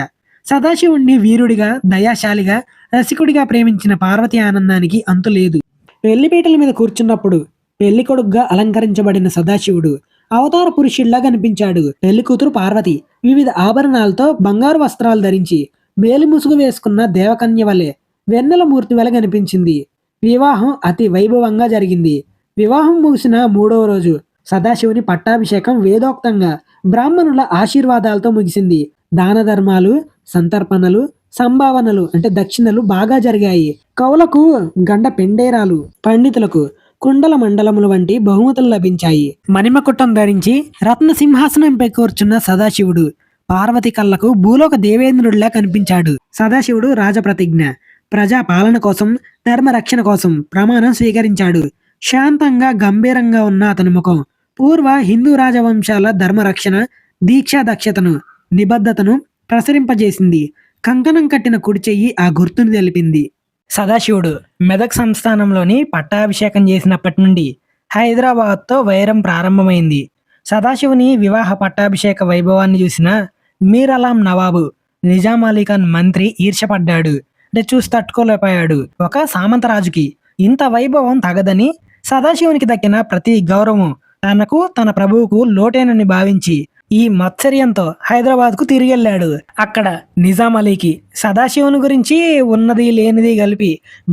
Speaker 1: సదాశివుణ్ణి వీరుడిగా, దయాశాలిగా, రసికుడిగా ప్రేమించిన పార్వతి ఆనందానికి అంతులేదు. పెళ్లిపీటల మీద కూర్చున్నప్పుడు పెళ్లి కొడుకుగా అలంకరించబడిన సదాశివుడు అవతార పురుషుల్లా కనిపించాడు. పెళ్లి కూతురు పార్వతి వివిధ ఆభరణాలతో బంగారు వస్త్రాలు ధరించి మేలి ముసుగు వేసుకున్న దేవకన్య వలె, వెన్నెల మూర్తి వలె కనిపించింది. వివాహం అతి వైభవంగా జరిగింది. వివాహం ముగిసిన 3వ రోజు సదాశివుని పట్టాభిషేకం వేదోక్తంగా బ్రాహ్మణుల ఆశీర్వాదాలతో ముగిసింది. దాన ధర్మాలు, సంతర్పణలు, సంభావనలు అంటే దక్షిణలు బాగా జరిగాయి. కవులకు గండ పెండేరాలు, పండితులకు కుండల మండలములు వంటి బహుమతులు లభించాయి. మణిమకుట్టం ధరించి రత్న సింహాసనంపై కూర్చున్న సదాశివుడు పార్వతి కళ్ళకు భూలోక దేవేంద్రుడిలా కనిపించాడు. సదాశివుడు రాజప్రతిజ్ఞ, ప్రజా పాలన కోసం, ధర్మ రక్షణ కోసం ప్రమాణం స్వీకరించాడు. శాంతంగా గంభీరంగా ఉన్న అతని ముఖం పూర్వ హిందూ రాజవంశాల ధర్మరక్షణ, దీక్షా దక్షతను, నిబద్ధతను ప్రసరింపజేసింది. కంకణం కట్టిన కుడి చెయ్యి ఆ గుర్తును తెలిపింది. సదాశివుడు మెదక్ సంస్థానంలోని పట్టాభిషేకం చేసినప్పటి నుండి హైదరాబాద్తో వైరం ప్రారంభమైంది. సదాశివుని వివాహ పట్టాభిషేక వైభవాన్ని చూసిన మీర్ అలాం నవాబు నిజాం అలీ ఖాన్ మంత్రి ఈర్ష్యపడ్డాడు. అంటే చూసి తట్టుకోలేకపోయాడు. ఒక సామంతరాజుకి ఇంత వైభవం తగదని, సదాశివునికి దక్కిన ప్రతి గౌరవం తనకు తన ప్రభువుకు లోటేనని భావించి ఈ మత్సర్యంతో హైదరాబాద్కు తిరిగెళ్ళాడు. అక్కడ నిజాం అలీకి సదాశివుని గురించి ఉన్నది లేనిది కలిపి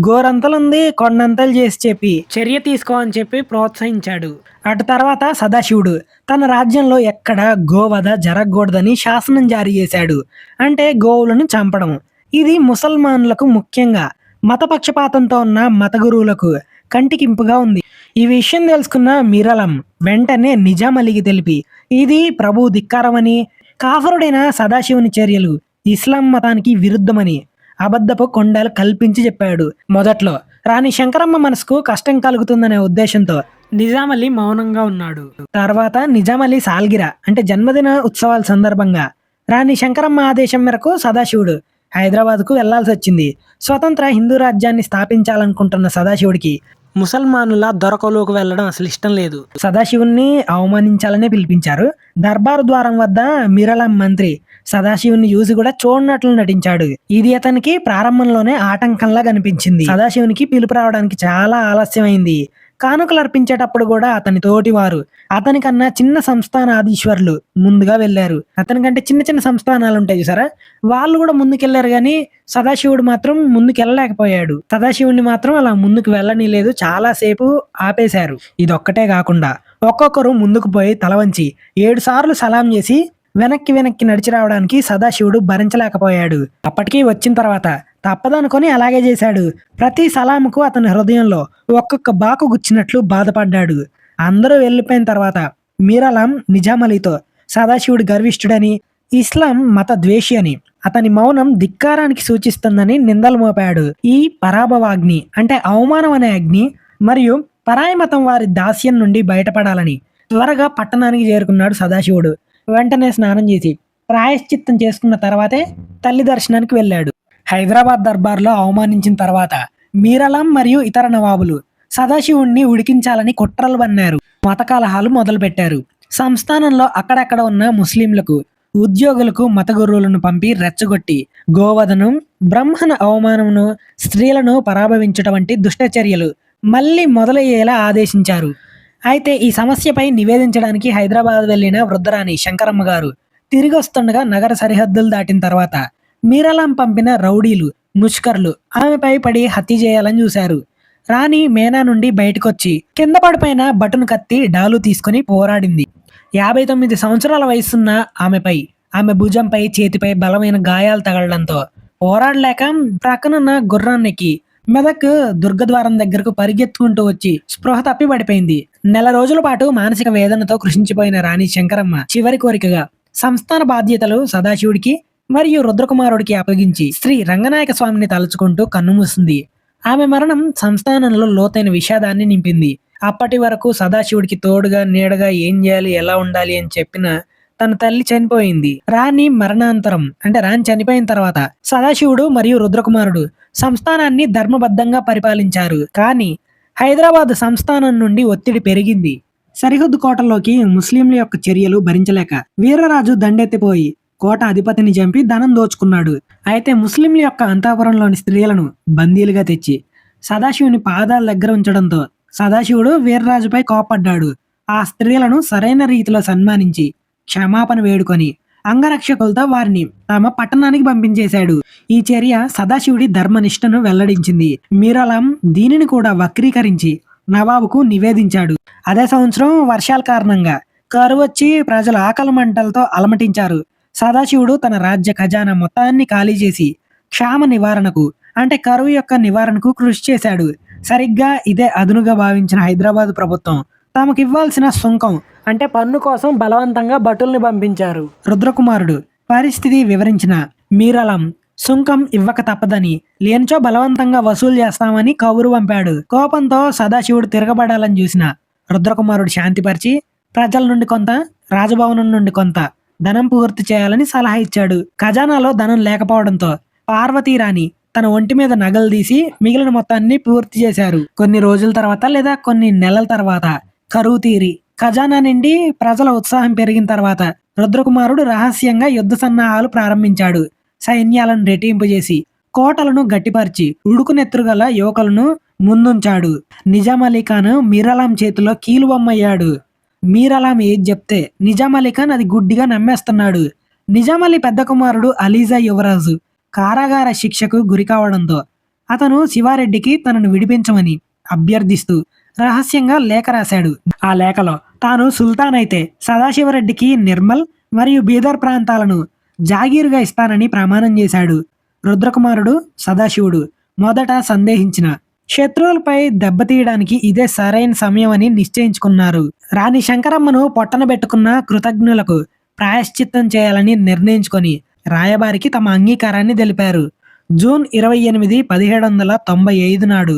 Speaker 1: గోరంతలుంది కొండంతలు చేసి చెప్పి చర్య తీసుకో అని చెప్పి ప్రోత్సహించాడు. అటు తర్వాత సదాశివుడు తన రాజ్యంలో ఎక్కడ గోవధ జరగకూడదని శాసనం జారీ చేశాడు. అంటే గోవులను చంపడం. ఇది ముసల్మాన్లకు, ముఖ్యంగా మతపక్షపాతంతో ఉన్న మత గురువులకు కంటికింపుగా ఉంది. ఈ విషయం తెలుసుకున్న మీర్ అలం వెంటనే నిజాం అలీకి తెలిపి ఇది ప్రభు ధిక్కారమని, కాఫరుడైన సదాశివుని చర్యలు ఇస్లాం మతానికి విరుద్ధమని అబద్ధపు కొండలు కల్పించి చెప్పాడు. మొదట్లో రాణి శంకరమ్మ మనసుకు కష్టం కలుగుతుందనే ఉద్దేశంతో నిజాం అలీ మౌనంగా ఉన్నాడు. తర్వాత నిజాం అలీ సాల్గిరా అంటే జన్మదిన ఉత్సవాల సందర్భంగా రాణి శంకరమ్మ ఆదేశం మేరకు సదాశివుడు హైదరాబాద్కు వెళ్లాల్సి వచ్చింది. స్వతంత్ర హిందూ రాజ్యాన్ని స్థాపించాలనుకుంటున్న సదాశివుడికి ముసల్మానుల దొరకలోకి వెళ్లడం అసలు ఇష్టం లేదు. సదాశివుణ్ణి అవమానించాలనే పిలిపించారు. దర్బారు ద్వారం వద్ద మీర్ అలం మంత్రి సదాశివుని చూసి కూడా చూడనట్లు నటించాడు. ఇది అతనికి ప్రారంభంలోనే ఆటంకంలా కనిపించింది. సదాశివునికి పిలుపు రావడానికి చాలా ఆలస్యమైంది. కానుకలు అర్పించేటప్పుడు కూడా అతని తోటివారు, అతనికన్నా చిన్న సంస్థానాధీశ్వరులు ముందుగా వెళ్లారు. అతనికంటే చిన్న చిన్న సంస్థానాలు ఉంటాయి చూసారా, వాళ్ళు కూడా ముందుకెళ్లారు. కానీ సదాశివుడు మాత్రం ముందుకెళ్ళలేకపోయాడు. సదాశివుడిని మాత్రం అలా ముందుకు వెళ్ళని లేదు, చాలా సేపు ఆపేశారు. ఇదొక్కటే కాకుండా ఒక్కొక్కరు ముందుకు పోయి తల వంచి 7 సార్లు సలాం చేసి వెనక్కి నడిచి రావడానికి సదాశివుడు భరించలేకపోయాడు. అప్పటికీ వచ్చిన తర్వాత తప్పదనుకొని అలాగే చేశాడు. ప్రతి సలాముకు అతని హృదయంలో ఒక్కొక్క బాకు గుచ్చినట్లు బాధపడ్డాడు. అందరూ వెళ్ళిపోయిన తర్వాత మీర్ అలం నిజాం అలీతో సదాశివుడు గర్విష్ఠుడని, ఇస్లాం మత ద్వేషి అని, అతని మౌనం ధిక్కారానికి సూచిస్తుందని నిందలు మోపాడు. ఈ పరాభవాగ్ని అంటే అవమానం అనే అగ్ని మరియు పరాయి మతం వారి దాస్యం నుండి బయటపడాలని త్వరగా పట్టణానికి చేరుకున్నాడు సదాశివుడు. వెంటనే స్నానం చేసి ప్రాయశ్చిత్తం చేసుకున్న తర్వాతే తల్లి దర్శనానికి వెళ్ళాడు. హైదరాబాద్ దర్బార్లో అవమానించిన తర్వాత మీర్ అలం మరియు ఇతర నవాబులు సదాశివుణ్ణి ఉడికించాలని కుట్రలు పన్నారు. మత కలహాలు మొదలుపెట్టారు. సంస్థానంలో అక్కడక్కడ ఉన్న ముస్లింలకు, ఉద్యోగులకు మత గురువులను పంపి రెచ్చగొట్టి గోవధను, బ్రహ్మణ అవమానమును, స్త్రీలను పరాభవించడం వంటి దుష్టచర్యలు మళ్ళీ మొదలయ్యేలా ఆదేశించారు. అయితే ఈ సమస్యపై నివేదించడానికి హైదరాబాద్ వెళ్లిన వృద్ధరాణి శంకరమ్మ గారు తిరిగి వస్తుండగా నగర సరిహద్దులు దాటిన తర్వాత మీర్ అలం పంపిన రౌడీలు, ముష్కర్లు ఆమెపై పడి హత్య చేయాలని చూశారు. రాణి మేనా నుండి బయటకొచ్చి కింద పడిపోయిన బటును కత్తి డాలు తీసుకుని పోరాడింది. 59 సంవత్సరాల వయసున్న ఆమెపై, ఆమె భుజంపై, చేతిపై బలమైన గాయాలు తగలడంతో పోరాడలేక ప్రక్కనున్న గుర్రాన్నెక్కి మెదక్ దుర్గద్వారం దగ్గరకు పరిగెత్తుకుంటూ వచ్చి స్పృహ తప్పి పడిపోయింది. నెల రోజుల పాటు మానసిక వేదనతో కృషించిపోయిన రాణి శంకరమ్మ చివరి కోరికగా సంస్థాన బాధ్యతలు సదాశివుడికి మరియు రుద్రకుమారుడికి అప్పగించి శ్రీ రంగనాయక స్వామిని తలుచుకుంటూ కన్నుమూసింది. ఆమె మరణం సంస్థానంలో లోతైన విషాదాన్ని నింపింది. అప్పటి వరకు సదాశివుడికి తోడుగా, నీడగా ఏం చేయాలి, ఎలా ఉండాలి అని చెప్పిన తన తల్లి చనిపోయింది. రాణి మరణాంతరం అంటే రాణి చనిపోయిన తర్వాత సదాశివుడు మరియు రుద్రకుమారుడు సంస్థానాన్ని ధర్మబద్ధంగా పరిపాలించారు. కానీ హైదరాబాద్ సంస్థానం నుండి ఒత్తిడి పెరిగింది. సరిహద్దు కోటలోకి ముస్లింల యొక్క చర్యలు భరించలేక వీర్రరాజు దండెత్తిపోయి కోట అధిపతిని చంపి ధనం దోచుకున్నాడు. అయితే ముస్లింల యొక్క అంతఃపురంలోని స్త్రీలను బందీలుగా తెచ్చి సదాశివుని పాదాల దగ్గర ఉంచడంతో సదాశివుడు వీర్రాజుపై కోపడ్డాడు. ఆ స్త్రీలను సరైన రీతిలో సన్మానించి క్షమాపణ వేడుకొని అంగరక్షకులతో వారిని తమ పట్టణానికి పంపించేశాడు. ఈ చర్య సదాశివుడి ధర్మనిష్టను వెల్లడించింది. మీర్ అలం దీనిని కూడా వక్రీకరించి నవాబుకు నివేదించాడు. అదే సంవత్సరం వర్షాల కారణంగా కరువు వచ్చి ప్రజలు ఆకలి మంటలతో అలమటించారు. సదాశివుడు తన రాజ్య ఖజానా మొత్తాన్ని ఖాళీ చేసి క్షామ నివారణకు అంటే కరువు యొక్క నివారణకు కృషి చేశాడు. సరిగ్గా ఇదే అదునుగా భావించిన హైదరాబాద్ ప్రభుత్వం తమకు ఇవ్వాల్సిన సుంకం అంటే పన్ను కోసం బలవంతంగా భటుల్ని పంపించారు. రుద్రకుమారుడు పరిస్థితి వివరించిన మీర్ అలం సుంకం ఇవ్వక తప్పదని, లేనిచో బలవంతంగా వసూలు చేస్తామని కబురు పంపాడు. కోపంతో సదాశివుడు తిరగబడాలని చూసిన రుద్రకుమారుడు శాంతిపరిచి ప్రజల నుండి కొంత, రాజభవనం నుండి కొంత ధనం పూర్తి చేయాలని సలహా ఇచ్చాడు. ఖజానాలో ధనం లేకపోవడంతో పార్వతీరాణి తన ఒంటి మీద నగలు తీసి మిగిలిన మొత్తాన్ని పూర్తి చేశారు. కొన్ని రోజుల తర్వాత లేదా కొన్ని నెలల తర్వాత కరువు తీరి ఖజానా నిండి ప్రజల ఉత్సాహం పెరిగిన తర్వాత రుద్రకుమారుడు రహస్యంగా యుద్ధ సన్నాహాలు ప్రారంభించాడు. సైన్యాలను రెట్టింపు చేసి కోటలను గట్టిపరిచి ఉడుకునెత్తురుగల యువకులను ముందుంచాడు. నిజాం అలీ ఖాన్ మీరాలాం చేతిలో కీలుబొమ్మయ్యాడు. మీరాలాం ఏది చెప్తే నిజాం అలీ ఖాన్ అది గుడ్డిగా నమ్మేస్తున్నాడు. నిజాం అలీ పెద్ద కుమారుడు అలీజా యువరాజు కారాగార శిక్షకు గురి కావడంతో అతను శివారెడ్డికి తనను విడిపించమని అభ్యర్థిస్తూ రహస్యంగా లేఖ రాశాడు. ఆ లేఖలో తాను సుల్తాన్ అయితే సదాశివరెడ్డికి నిర్మల్ మరియు బీదర్ ప్రాంతాలను జాగీరుగా ఇస్తానని ప్రమాణం చేశాడు. రుద్రకుమారుడు సదాశివుడు మొదట సందేహించిన శత్రువులపై దెబ్బతీయడానికి ఇదే సరైన సమయం అని నిశ్చయించుకున్నారు. రాణి శంకరమ్మను పొట్టన పెట్టుకున్న కృతజ్ఞులకు ప్రాయశ్చిత్తం చేయాలని నిర్ణయించుకొని రాయబారికి తమ అంగీకారాన్ని తెలిపారు. జూన్ 28, 1795 నాడు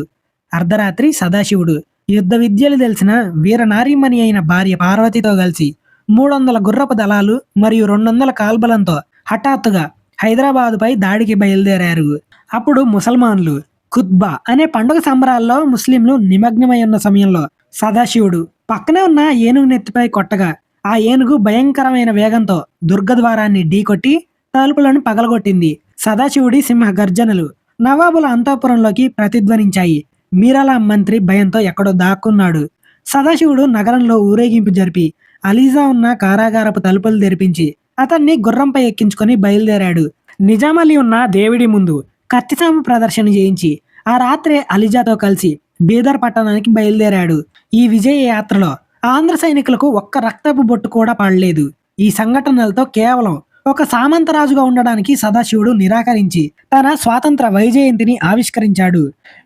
Speaker 1: అర్ధరాత్రి సదాశివుడు యుద్ధ విద్యలు తెలిసిన వీరనారీమణి అయిన భార్య పార్వతితో కలిసి 300 గుర్రపు దళాలు మరియు 200 కాల్బలంతో హఠాత్తుగా హైదరాబాదుపై దాడికి బయలుదేరారు. అప్పుడు ముసల్మాన్లు ఖుత్బా అనే పండుగ సంబరాల్లో ముస్లింలు నిమగ్నమై ఉన్న సమయంలో సదాశివుడు పక్కనే ఉన్న ఏనుగు నెత్తిపై కొట్టగా ఆ ఏనుగు భయంకరమైన వేగంతో దుర్గద్వారాన్ని ఢీకొట్టి తలుపులను పగలగొట్టింది. సదాశివుడి సింహ గర్జనలు నవాబుల అంతఃపురంలోకి ప్రతిధ్వనించాయి. మీరాలాం మంత్రి భయంతో ఎక్కడో దాక్కున్నాడు. సదాశివుడు నగరంలో ఊరేగింపు జరిపి అలీజా ఉన్న కారాగారపు తలుపులు తెరిపించి అతన్ని గుర్రంపై ఎక్కించుకొని బయలుదేరాడు. నిజాం అలీ ఉన్న దేవుడి ముందు కత్తిసాము ప్రదర్శన చేయించి ఆ రాత్రే అలీజాతో కలిసి బీదర్ పట్టణానికి బయలుదేరాడు. ఈ విజయ యాత్రలో ఆంధ్ర సైనికులకు ఒక్క రక్తపు బొట్టు కూడా పడలేదు. ఈ సంఘటనలతో కేవలం ఒక సామంతరాజుగా ఉండడానికి సదాశివుడు నిరాకరించి తన స్వాతంత్ర వైజయంతిని ఆవిష్కరించాడు.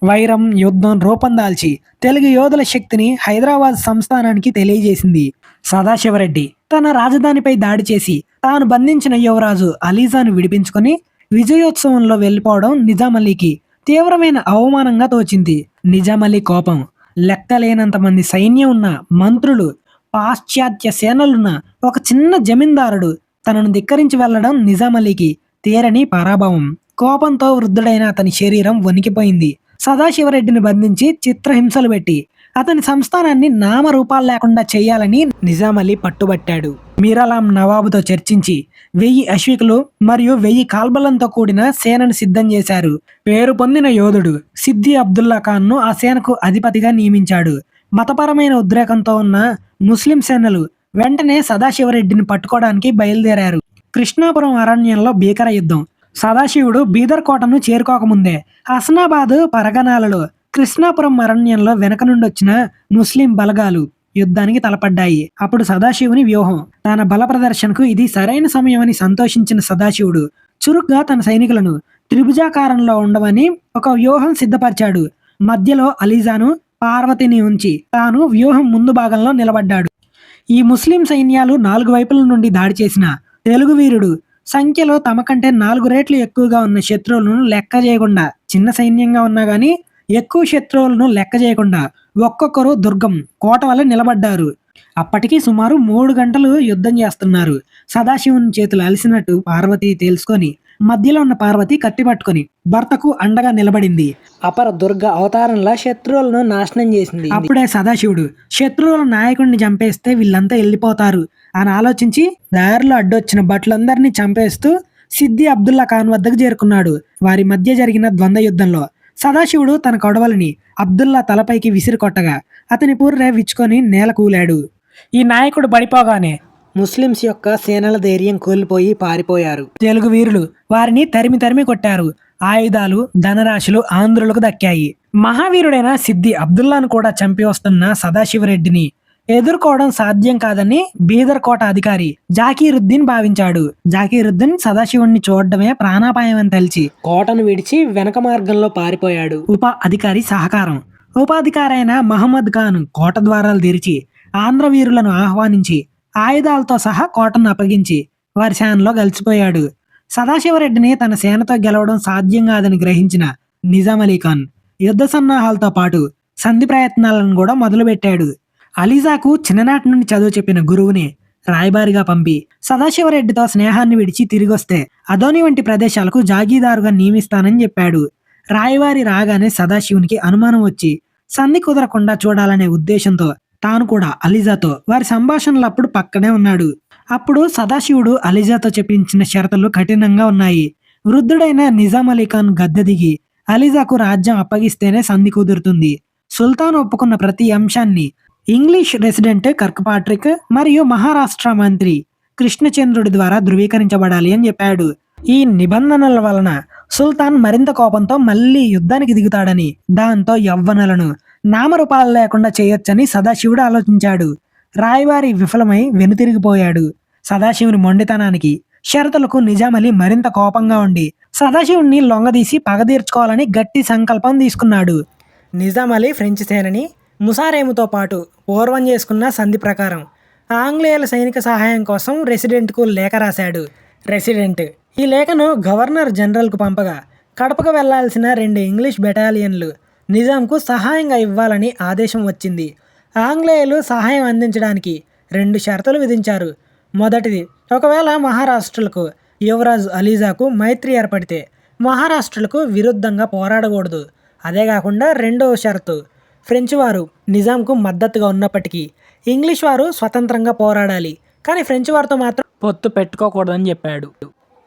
Speaker 1: వైరం యుద్ధం రూపందాల్చి తెలుగు యోధుల శక్తిని హైదరాబాద్ సంస్థానానికి తెలియజేసింది. సదాశివరెడ్డి తన రాజధానిపై దాడి చేసి తాను బంధించిన యువరాజు అలీజాను విడిపించుకొని విజయోత్సవంలో వెళ్లిపోవడం నిజాం అలీకి తీవ్రమైన అవమానంగా తోచింది. నిజాం అలీ కోపం లెక్కలేనంత మంది సైన్యం ఉన్న మంత్రులు, పాశ్చాత్య సేనలున్న ఒక చిన్న జమీందారుడు తనను ధిక్కరించి వెళ్లడం నిజాం అలీకి తీరని పరాభవం. కోపంతో వృద్ధుడైన అతని శరీరం వణికిపోయింది. సదాశివరెడ్డిని బంధించి చిత్రహింసలు పెట్టి అతని సంస్థానాన్ని నామరూపాలు లేకుండా చేయాలని నిజాం అలీ పట్టుబట్టాడు. మీరాలాం నవాబుతో చర్చించి 1000 అశ్వికులు మరియు 1000 కాల్బలంతో కూడిన సేనను సిద్ధం చేశారు. పేరు పొందిన యోధుడు సిద్ది అబ్దుల్లా ఖాన్ను ఆ సేనకు అధిపతిగా నియమించాడు. మతపరమైన ఉద్రేకంతో ఉన్న ముస్లిం సేనలు వెంటనే సదాశివరెడ్డిని పట్టుకోవడానికి బయలుదేరారు. కృష్ణాపురం అరణ్యంలో భీకర యుద్ధం. సదాశివుడు బీదర్ కోటను చేరుకోకముందే హసనాబాద్ పరగనాలలో కృష్ణాపురం అరణ్యంలో వెనక నుండి వచ్చిన ముస్లిం బలగాలు యుద్ధానికి తలపడ్డాయి. అప్పుడు సదాశివుని వ్యూహం. తన బల ప్రదర్శనకు ఇది సరైన సమయం అని సంతోషించిన సదాశివుడు చురుగ్గా తన సైనికులను త్రిభుజాకారంలో ఉండవని ఒక వ్యూహం సిద్ధపరిచాడు. మధ్యలో అలీజాను, పార్వతిని ఉంచి తాను వ్యూహం ముందు భాగంలో నిలబడ్డాడు. ఈ ముస్లిం సైన్యాలు 4 వైపుల నుండి దాడి చేసిన తెలుగు వీరుడు సంఖ్యలో తమ కంటే 4 రెట్లు ఎక్కువగా ఉన్న శత్రువులను లెక్క చేయకుండా, చిన్న సైన్యంగా ఉన్నా గానీ ఎక్కువ శత్రువులను లెక్క చేయకుండా ఒక్కొక్కరు దుర్గం కోట వల్ల నిలబడ్డారు. అప్పటికి సుమారు 3 గంటలు యుద్ధం చేస్తున్నారు. సదాశివుని చేతులు అలసినట్టు పార్వతి తెలుసుకొని మధ్యలో ఉన్న పార్వతి కత్తి పట్టుకొని భర్తకు అండగా నిలబడింది. అపర దుర్గ అవతారంలా శత్రువులను నాశనం చేసింది. అప్పుడే సదాశివుడు శత్రువుల నాయకుడిని చంపేస్తే వీళ్ళంతా వెళ్ళిపోతారు అని ఆలోచించి దారిలో అడ్డొచ్చిన భటులందరినీ చంపేస్తూ సిద్ది అబ్దుల్లా ఖాన్ వద్దకు చేరుకున్నాడు. వారి మధ్య జరిగిన ద్వంద్వ యుద్ధంలో సదాశివుడు తన కొడవలిని అబ్దుల్లా తలపైకి విసిరి కొట్టగా అతని పూర్రె విచ్చుకొని నేల కూలాడు. ఈ నాయకుడు పడిపోగానే ముస్లింస్ యొక్క సేనల ధైర్యం కోల్పోయి పారిపోయారు. తెలుగు వీరులు వారిని తరిమి తరిమి కొట్టారు. ఆయుధాలు, ధనరాశులు ఆంధ్రులకు దక్కాయి. మహావీరుడైన సిద్ది అబ్దుల్లాను కూడా చంపి వస్తున్న సదాశివరెడ్డిని ఎదుర్కోవడం సాధ్యం కాదని బీదర్ కోట అధికారి జాకీరుద్దీన్ భావించాడు. జాకీరుద్దీన్ సదాశివుణ్ణి చూడడమే ప్రాణాపాయం అని తెలిసి కోటను విడిచి వెనక మార్గంలో పారిపోయాడు. ఉప అధికారి సహకారం. ఉపాధికారైన మహమ్మద్ ఖాన్ కోట ద్వారాలు తెరిచి ఆంధ్ర వీరులను ఆహ్వానించి ఆయుధాలతో సహా కోటను అప్పగించి వారి సేనలో కలిసిపోయాడు. సదాశివరెడ్డిని తన సేనతో గెలవడం సాధ్యం కాదని గ్రహించిన నిజాం అలీ ఖాన్ యుద్ధ సన్నాహాలతో పాటు సంధి ప్రయత్నాలను కూడా మొదలుపెట్టాడు. అలీజాకు చిన్ననాటి నుండి చదువు చెప్పిన గురువుని రాయబారిగా పంపి సదాశివరెడ్డితో స్నేహాన్ని విడిచి తిరిగొస్తే అదోని వంటి ప్రదేశాలకు జాగీదారుగా నియమిస్తానని చెప్పాడు. రాయబారి రాగానే సదాశివునికి అనుమానం వచ్చి సంధి కుదరకుండా చూడాలనే ఉద్దేశంతో తాను కూడా అలీజాతో వారి సంభాషణలప్పుడు పక్కనే ఉన్నాడు. అప్పుడు సదాశివుడు అలీజాతో చెప్పించిన షరతులు కఠినంగా ఉన్నాయి. వృద్ధుడైన నిజాం అలీ ఖాన్ గద్దె దిగి అలీజాకు రాజ్యం అప్పగిస్తేనే సంధి కుదురుతుంది. సుల్తాన్ ఒప్పుకున్న ప్రతి అంశాన్ని ఇంగ్లీష్ రెసిడెంట్ కర్క్పాట్రిక్ మరియు మహారాష్ట్ర మంత్రి కృష్ణచంద్రుడి ద్వారా ధృవీకరించబడాలి అని చెప్పాడు. ఈ నిబంధనల వలన సుల్తాన్ మరింత కోపంతో మళ్ళీ యుద్ధానికి దిగుతాడని, దాంతో యవ్వనులను నామరూపాలు లేకుండా చేయొచ్చని సదాశివుడు ఆలోచించాడు. రాయవారి విఫలమై వెనుతిరిగిపోయాడు. సదాశివుని మొండితనానికి, షరతులకు నిజాం అలీ మరింత కోపంగా ఉండి సదాశివుణ్ణి లొంగదీసి పగ తీర్చుకోవాలని గట్టి సంకల్పం తీసుకున్నాడు. నిజాం అలీ ఫ్రెంచ్ సేనని ముసారేముతో పాటు పూర్వం చేసుకున్న సంధి ప్రకారం ఆంగ్లేయుల సైనిక సహాయం కోసం రెసిడెంట్కు లేఖ రాశాడు. రెసిడెంట్ ఈ లేఖను గవర్నర్ జనరల్కు పంపగా కడపకు వెళ్లాల్సిన 2 ఇంగ్లీష్ బెటాలియన్లు నిజాంకు సహాయంగా ఇవ్వాలని ఆదేశం వచ్చింది. ఆంగ్లేయులు సహాయం అందించడానికి 2 షరతులు విధించారు. మొదటిది, ఒకవేళ మహారాష్ట్రలకు యువరాజు అలీజాకు మైత్రి ఏర్పడితే మహారాష్ట్రలకు విరుద్ధంగా పోరాడకూడదు. అదే కాకుండా రెండవ షరతు, ఫ్రెంచ్ వారు నిజాంకు మద్దతుగా ఉన్నప్పటికీ ఇంగ్లీష్ వారు స్వతంత్రంగా పోరాడాలి, కానీ ఫ్రెంచ్ వారితో మాత్రం పొత్తు పెట్టుకోకూడదని చెప్పాడు.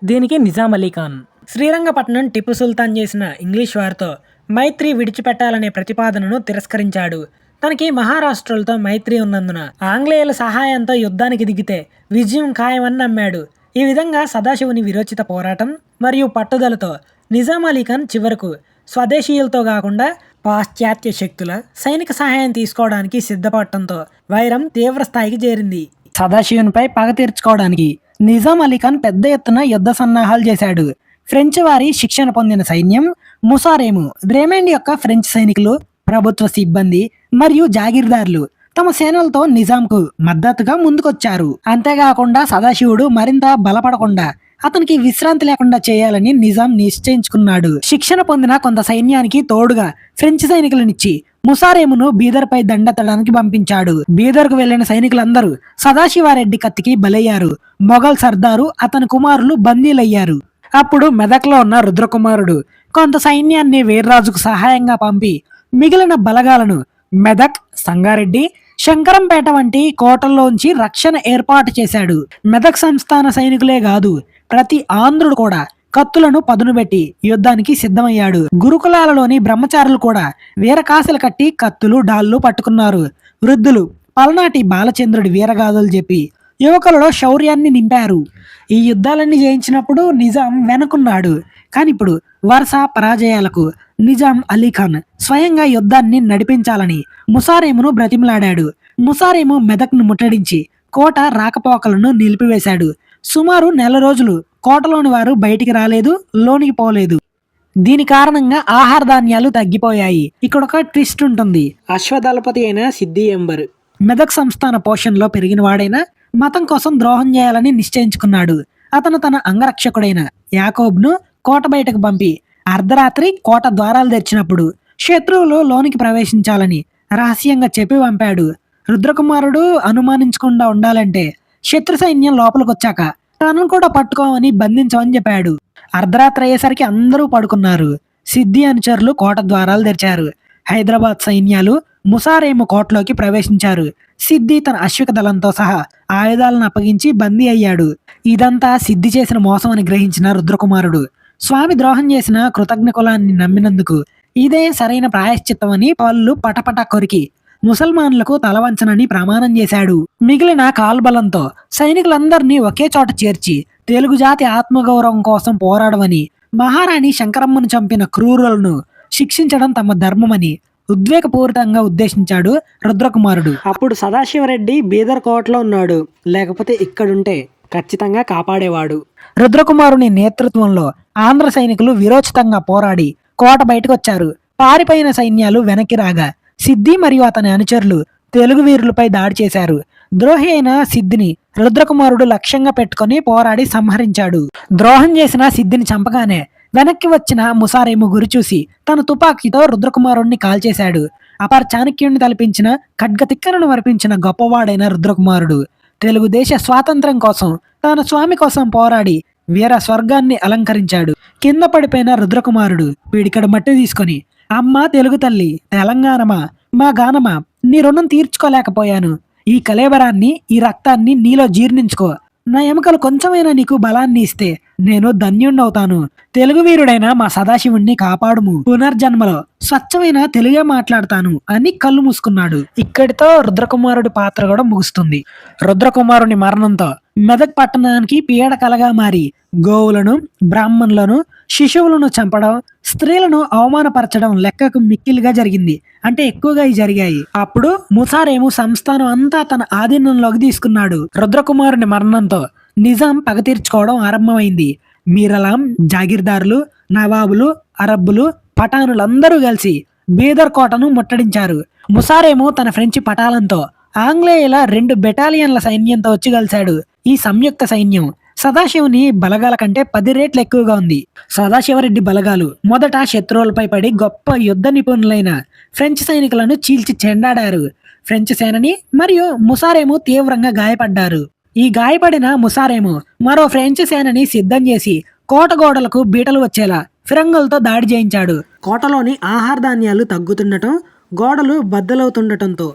Speaker 1: దీనికి నిజాం అలీ ఖాన్ శ్రీరంగపట్నం టిప్పు సుల్తాన్ చేసిన ఇంగ్లీష్ వారితో మైత్రి విడిచిపెట్టాలనే ప్రతిపాదనను తిరస్కరించాడు. తనకి మహారాష్ట్రలతో మైత్రి ఉన్నందున ఆంగ్లేయుల సహాయంతో యుద్ధానికి దిగితే విజయం ఖాయమని నమ్మాడు. ఈ విధంగా సదాశివుని విరోచిత పోరాటం మరియు పట్టుదలతో నిజాం అలీ ఖాన్ చివరకు స్వదేశీయులతో కాకుండా పాశ్చాత్య శక్తుల సైనిక సహాయం తీసుకోవడానికి సిద్ధపడటంతో వైరం తీవ్ర స్థాయికి చేరింది. సదాశివునిపై పగ తీర్చుకోవడానికి నిజాం అలీ ఖాన్ పెద్ద ఎత్తున యుద్ధ సన్నాహాలు చేశాడు. ఫ్రెంచ్ వారి శిక్షణ పొందిన సైన్యం ముసారేము రెజిమెంట్ యొక్క ఫ్రెంచ్ సైనికులు, ప్రభుత్వ సిబ్బంది మరియు జాగీర్దార్లు తమ సేనలతో నిజాంకు మద్దతుగా ముందుకొచ్చారు. అంతేకాకుండా సదాశివుడు మరింత బలపడకుండా అతనికి విశ్రాంతి లేకుండా చేయాలని నిజాం నిశ్చయించుకున్నాడు. శిక్షణ పొందిన కొంత సైన్యానికి తోడుగా ఫ్రెంచ్ సైనికులనిచ్చి ముసారేమును బీదర్పై దండెత్తడానికి పంపించాడు. బీదర్కు వెళ్లిన సైనికులందరూ సదాశివారెడ్డి కత్తికి బలయ్యారు. మొఘల్ సర్దారు అతని కుమారులు బందీలయ్యారు. అప్పుడు మెదక్లో ఉన్న రుద్రకుమారుడు కొంత సైన్యాన్ని వీర్రాజుకు సహాయంగా పంపి మిగిలిన బలగాలను మెదక్, సంగారెడ్డి, శంకరంపేట వంటి కోటల్లోంచి రక్షణ ఏర్పాటు చేశాడు. మెదక్ సంస్థాన సైనికులే కాదు, ప్రతి ఆంధ్రుడు కూడా కత్తులను పదునుబెట్టి యుద్ధానికి సిద్ధమయ్యాడు. గురుకులాలలోని బ్రహ్మచారులు కూడా వీరకాశలు కట్టి కత్తులు, డాళ్లు పట్టుకున్నారు. వృద్ధులు పలనాటి బాలచంద్రుడి వీరగాథలు చెప్పి యువకులలో శౌర్యాన్ని నింపారు. ఈ యుద్ధాలన్నీ జయించినప్పుడు నిజాం వెనుకున్నాడు. కానీ ఇప్పుడు వరుస పరాజయాలకు నిజాం అలీ ఖాన్ స్వయంగా యుద్ధాన్ని నడిపించాలని ముసారేమును బ్రతిమలాడాడు. ముసారేము మెదక్ను ముట్టడించి కోట రాకపోకలను నిలిపివేశాడు. సుమారు 1 రోజులు కోటలోని వారు బయటికి రాలేదు, లోనికి పోలేదు. దీని కారణంగా ఆహార ధాన్యాలు తగ్గిపోయాయి. ఇక్కడ ఒక ట్విస్ట్ ఉంటుంది. అశ్వదళపతి అయిన సిద్ది ఎంబర్ మెదక్ సంస్థాన పోషణలో పెరిగిన వాడైన మతం కోసం ద్రోహం చేయాలని నిశ్చయించుకున్నాడు. అతను తన అంగరక్షకుడైన యాకోబ్ను కోట బయటకు పంపి అర్ధరాత్రి కోట ద్వారాలు తెరిచినప్పుడు శత్రువులు లోనికి ప్రవేశించాలని రహస్యంగా చెప్పి పంపాడు. రుద్రకుమారుడు అనుమానించకుండా ఉండాలంటే శత్రు సైన్యం లోపలికొచ్చాక తనను కూడా పట్టుకోమని బంధించమని చెప్పాడు. అర్ధరాత్రి అయ్యేసరికి అందరూ పడుకున్నారు. సిద్ది అనుచరులు కోట ద్వారాలు తెరిచారు. హైదరాబాద్ సైన్యాలు ముసారేము కోటలోకి ప్రవేశించారు. సిద్ది తన అశ్విక దళంతో సహా ఆయుధాలను అప్పగించి బందీ అయ్యాడు. ఇదంతా సిద్ది చేసిన మోసం అని గ్రహించిన రుద్రకుమారుడు స్వామి ద్రోహం చేసిన కృతజ్ఞ కులాన్ని నమ్మినందుకు ఇదే సరైన ప్రాయశ్చిత్తమని పళ్ళు పటపట కొరికి ముసల్మాన్లకు తలవంచనని ప్రమాణం చేశాడు. మిగిలిన కాల్బలంతో సైనికులందరినీ ఒకే చోట చేర్చి తెలుగు జాతి ఆత్మగౌరవం కోసం పోరాడమని, మహారాణి శంకరమ్మను చంపిన క్రూరులను శిక్షించడం తమ ధర్మమని ఉద్వేగపూరితంగా ఉద్దేశించాడు రుద్రకుమారుడు. అప్పుడు సదాశివరెడ్డి బీదర్ కోటలో ఉన్నాడు. లేకపోతే ఇక్కడుంటే ఖచ్చితంగా కాపాడేవాడు. రుద్రకుమారుని నేతృత్వంలో ఆంధ్ర సైనికులు వీరోచితంగా పోరాడి కోట బయటకు వచ్చారు. పారిపోయిన సైన్యాలు వెనక్కి రాగా సిద్ది మరియు అతని అనుచరులు తెలుగు వీరులపై దాడి చేశారు. ద్రోహి అయిన సిద్ధిని రుద్రకుమారుడు లక్ష్యంగా పెట్టుకుని పోరాడి సంహరించాడు. ద్రోహం చేసిన సిద్ధిని చంపగానే వెనక్కి వచ్చిన ముసారేము గురి చూసి తన తుపాకీతో రుద్రకుమారుణ్ణి కాల్చేశాడు. అపర చాణక్యుణ్ణి తలపించిన ఖడ్గతిక్కలను వరిపించిన గొప్పవాడైన రుద్రకుమారుడు తెలుగుదేశ స్వాతంత్ర్యం కోసం తన స్వామి కోసం పోరాడి వీర స్వర్గాన్ని అలంకరించాడు. కింద పడిపోయిన రుద్రకుమారుడు పీడికడు మట్టి తీసుకొని, అమ్మ తెలుగు తల్లి, తెలంగాణమా, మా గానమా, నీ రుణం తీర్చుకోలేకపోయాను. ఈ కళేబరాన్ని, ఈ రక్తాన్ని నీలో జీర్ణించుకో. నా ఎముకలు కొంచెమైనా నీకు బలాన్ని ఇస్తే నేను ధన్యుణ్ణవుతాను. తెలుగు వీరుడైన మా సదాశివుణ్ణి కాపాడుము. పునర్జన్మలో స్వచ్ఛమైన తెలుగే మాట్లాడతాను అని కళ్ళు మూసుకున్నాడు. ఇక్కడితో రుద్రకుమారుడి పాత్ర కూడా ముగుస్తుంది. రుద్రకుమారుని మరణంతో మెదక్ పట్టణానికి పీడకలగా మారి గోవులను, బ్రాహ్మణులను, శిశువులను చంపడం, స్త్రీలను అవమానపరచడం లెక్కకు మిక్కిలిగా జరిగింది. అంటే ఎక్కువగా జరిగాయి. అప్పుడు ముసారేము సంస్థానం అంతా తన ఆధీనంలోకి తీసుకున్నాడు. రుద్రకుమారుని మరణంతో నిజాం పగ తీర్చుకోవడం ఆరంభమైంది. మీరలాం జాగీర్దారులు, నవాబులు, అరబ్బులు, పఠానులందరూ కలిసి బీదర్ కోటను ముట్టడించారు. ముసారేము తన ఫ్రెంచి పటాలంతో ఆంగ్లేయుల 2 బెటాలియన్ల సైన్యంతో వచ్చి కలిశాడు. ఈ సంయుక్త సైన్యం సదాశివుని బలగాల కంటే 10 రెట్లు ఎక్కువగా ఉంది. సదాశివరెడ్డి బలగాలు మొదట శత్రువులపై పడి గొప్ప యుద్ధ నిపుణులైన ఫ్రెంచ్ సైనికులను చీల్చి చెండాడారు. ఫ్రెంచ్ సేనని మరియు ముసారేము తీవ్రంగా గాయపడ్డారు. ఈ గాయపడిన ముసారేము మరో ఫ్రెంచ్ సేనని సిద్ధం చేసి కోట గోడలకు బీటలు వచ్చేలా ఫిరంగులతో దాడి చేయించాడు. కోటలోని ఆహార ధాన్యాలు తగ్గుతుండటం, గోడలు బద్దలవుతుండటంతో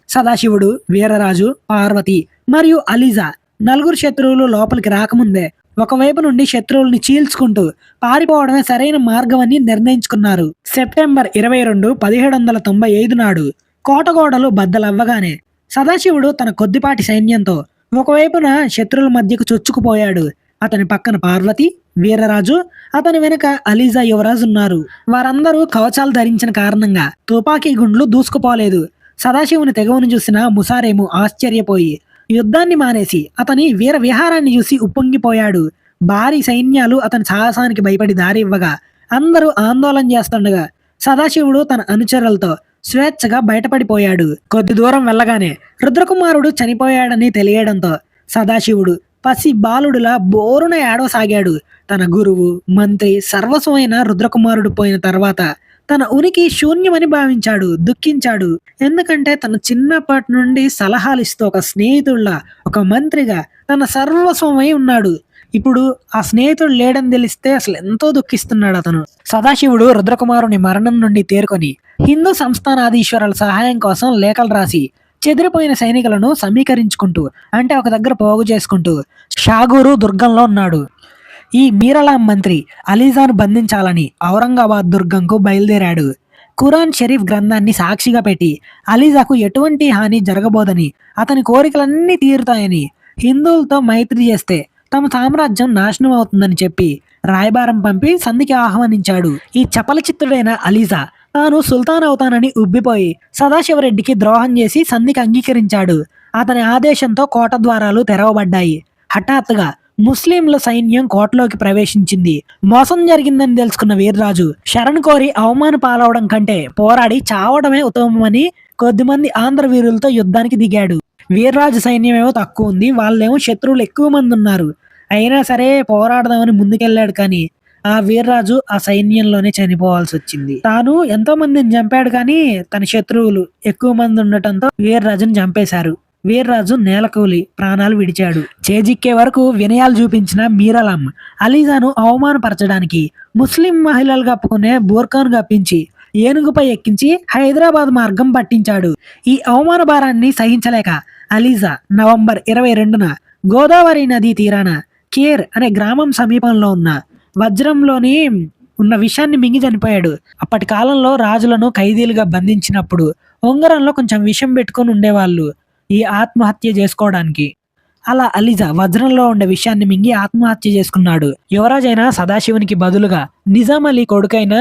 Speaker 1: సదాశివుడు, వీరరాజు, పార్వతి మరియు అలీజా 4 శత్రువులు లోపలికి రాకముందే ఒకవైపు నుండి శత్రువుల్ని చీల్చుకుంటూ పారిపోవడమే సరైన మార్గమని నిర్ణయించుకున్నారు. సెప్టెంబర్ 22, 1795 నాడు కోటగోడలు బద్దలవ్వగానే సదాశివుడు తన కొద్దిపాటి సైన్యంతో ఒకవైపున శత్రువుల మధ్యకు చొచ్చుకుపోయాడు. అతని పక్కన పార్వతి, వీరరాజు, అతని వెనుక అలీజా యువరాజు ఉన్నారు. వారందరూ కవచాలు ధరించిన కారణంగా తుపాకీ గుండ్లు దూసుకుపోలేదు. సదాశివుని తెగవును చూసిన ముసారేము ఆశ్చర్యపోయి యుద్ధాన్ని మానేసి అతని వీర విహారాన్ని చూసి ఉప్పొంగిపోయాడు. భారీ సైన్యాలు అతని సాహసానికి భయపడి దారి ఇవ్వగా అందరూ ఆందోళన చేస్తుండగా సదాశివుడు తన అనుచరులతో స్వేచ్ఛగా బయటపడిపోయాడు. కొద్ది దూరం వెళ్ళగానే రుద్రకుమారుడు చనిపోయాడని తెలియడంతో సదాశివుడు పసి బాలుడులా బోరున ఏడవసాగాడు. తన గురువు, మంత్రి, సర్వస్వమైన రుద్రకుమారుడు పోయిన తర్వాత తన ఉనికి శూన్యమని భావించాడు, దుఃఖించాడు. ఎందుకంటే తన చిన్నప్పటి నుండి సలహాలు ఇస్తూ ఒక స్నేహితుడిలా, ఒక మంత్రిగా తన సర్వస్వమై ఉన్నాడు. ఇప్పుడు ఆ స్నేహితుడు లేడని తెలిస్తే అసలు ఎంతో దుఃఖిస్తున్నాడు అతను. సదాశివుడు రుద్రకుమారుని మరణం నుండి తేరుకొని హిందూ సంస్థానాధీశ్వరుల సహాయం కోసం లేఖలు రాసి చెదిరిపోయిన సైనికులను సమీకరించుకుంటూ, అంటే ఒక దగ్గర పోగు చేసుకుంటూ షాగూరు దుర్గంలో ఉన్నాడు. ఈ మీరలాం మంత్రి అలీజాను బంధించాలని ఔరంగాబాద్ దుర్గంకు బయలుదేరాడు. ఖురాన్ షరీఫ్ గ్రంథాన్ని సాక్షిగా పెట్టి అలీజాకు ఎటువంటి హాని జరగబోదని, అతని కోరికలన్నీ తీరుతాయని, హిందువులతో మైత్రి చేస్తే తమ సామ్రాజ్యం నాశనం అవుతుందని చెప్పి రాయబారం పంపి సంధికి ఆహ్వానించాడు. ఈ చపలచిత్తుడైన అలీజా తాను సుల్తాన్ అవుతానని ఉబ్బిపోయి సదాశివరెడ్డికి ద్రోహం చేసి సంధికి అంగీకరించాడు. అతని ఆదేశంతో కోట ద్వారాలు తెరవబడ్డాయి. హఠాత్తుగా ముస్లింల సైన్యం కోటలోకి ప్రవేశించింది. మోసం జరిగిందని తెలుసుకున్న వీర్రాజు శరణ్ కోరి అవమాన పాలవడం కంటే పోరాడి చావడమే ఉత్తమమని కొద్దిమంది ఆంధ్ర వీరులతో యుద్ధానికి దిగాడు. వీర్రాజు సైన్యమేమో తక్కువ ఉంది, వాళ్ళేమో శత్రువులు ఎక్కువ మంది ఉన్నారు. అయినా సరే పోరాడదామని ముందుకెళ్లాడు. కానీ ఆ వీర్రాజు ఆ సైన్యంలోనే చనిపోవాల్సి వచ్చింది. తాను ఎంతో మందిని చంపాడు, కానీ తన శత్రువులు ఎక్కువ మంది ఉండటంతో వీర్రాజుని చంపేశారు. వీర్రాజు నేలకూలి ప్రాణాలు విడిచాడు. చేజిక్కే వరకు వినయాలు చూపించిన మీరలాం అలీజాను అవమానపరచడానికి ముస్లిం మహిళలు కప్పుకునే బోర్ఖాను కప్పించి ఏనుగుపై ఎక్కించి హైదరాబాద్ మార్గం పట్టించాడు. ఈ అవమాన భారాన్ని సహించలేక అలీజా నవంబర్ 22న గోదావరి నదీ తీరాన కేర్ అనే గ్రామం సమీపంలో ఉన్న వజ్రంలోని ఉన్న విషాన్ని మింగి చనిపోయాడు. అప్పటి కాలంలో రాజులను ఖైదీలుగా బంధించినప్పుడు ఉంగరంలో కొంచెం విషం పెట్టుకొని ఉండేవాళ్ళు ఈ ఆత్మహత్య చేసుకోవడానికి. అలా అలీజా వజ్రంలో ఉండే విషయాన్ని మింగి ఆత్మహత్య చేసుకున్నాడు. యువరాజైన సదాశివునికి బదులుగా నిజాం అలీ కొడుకైన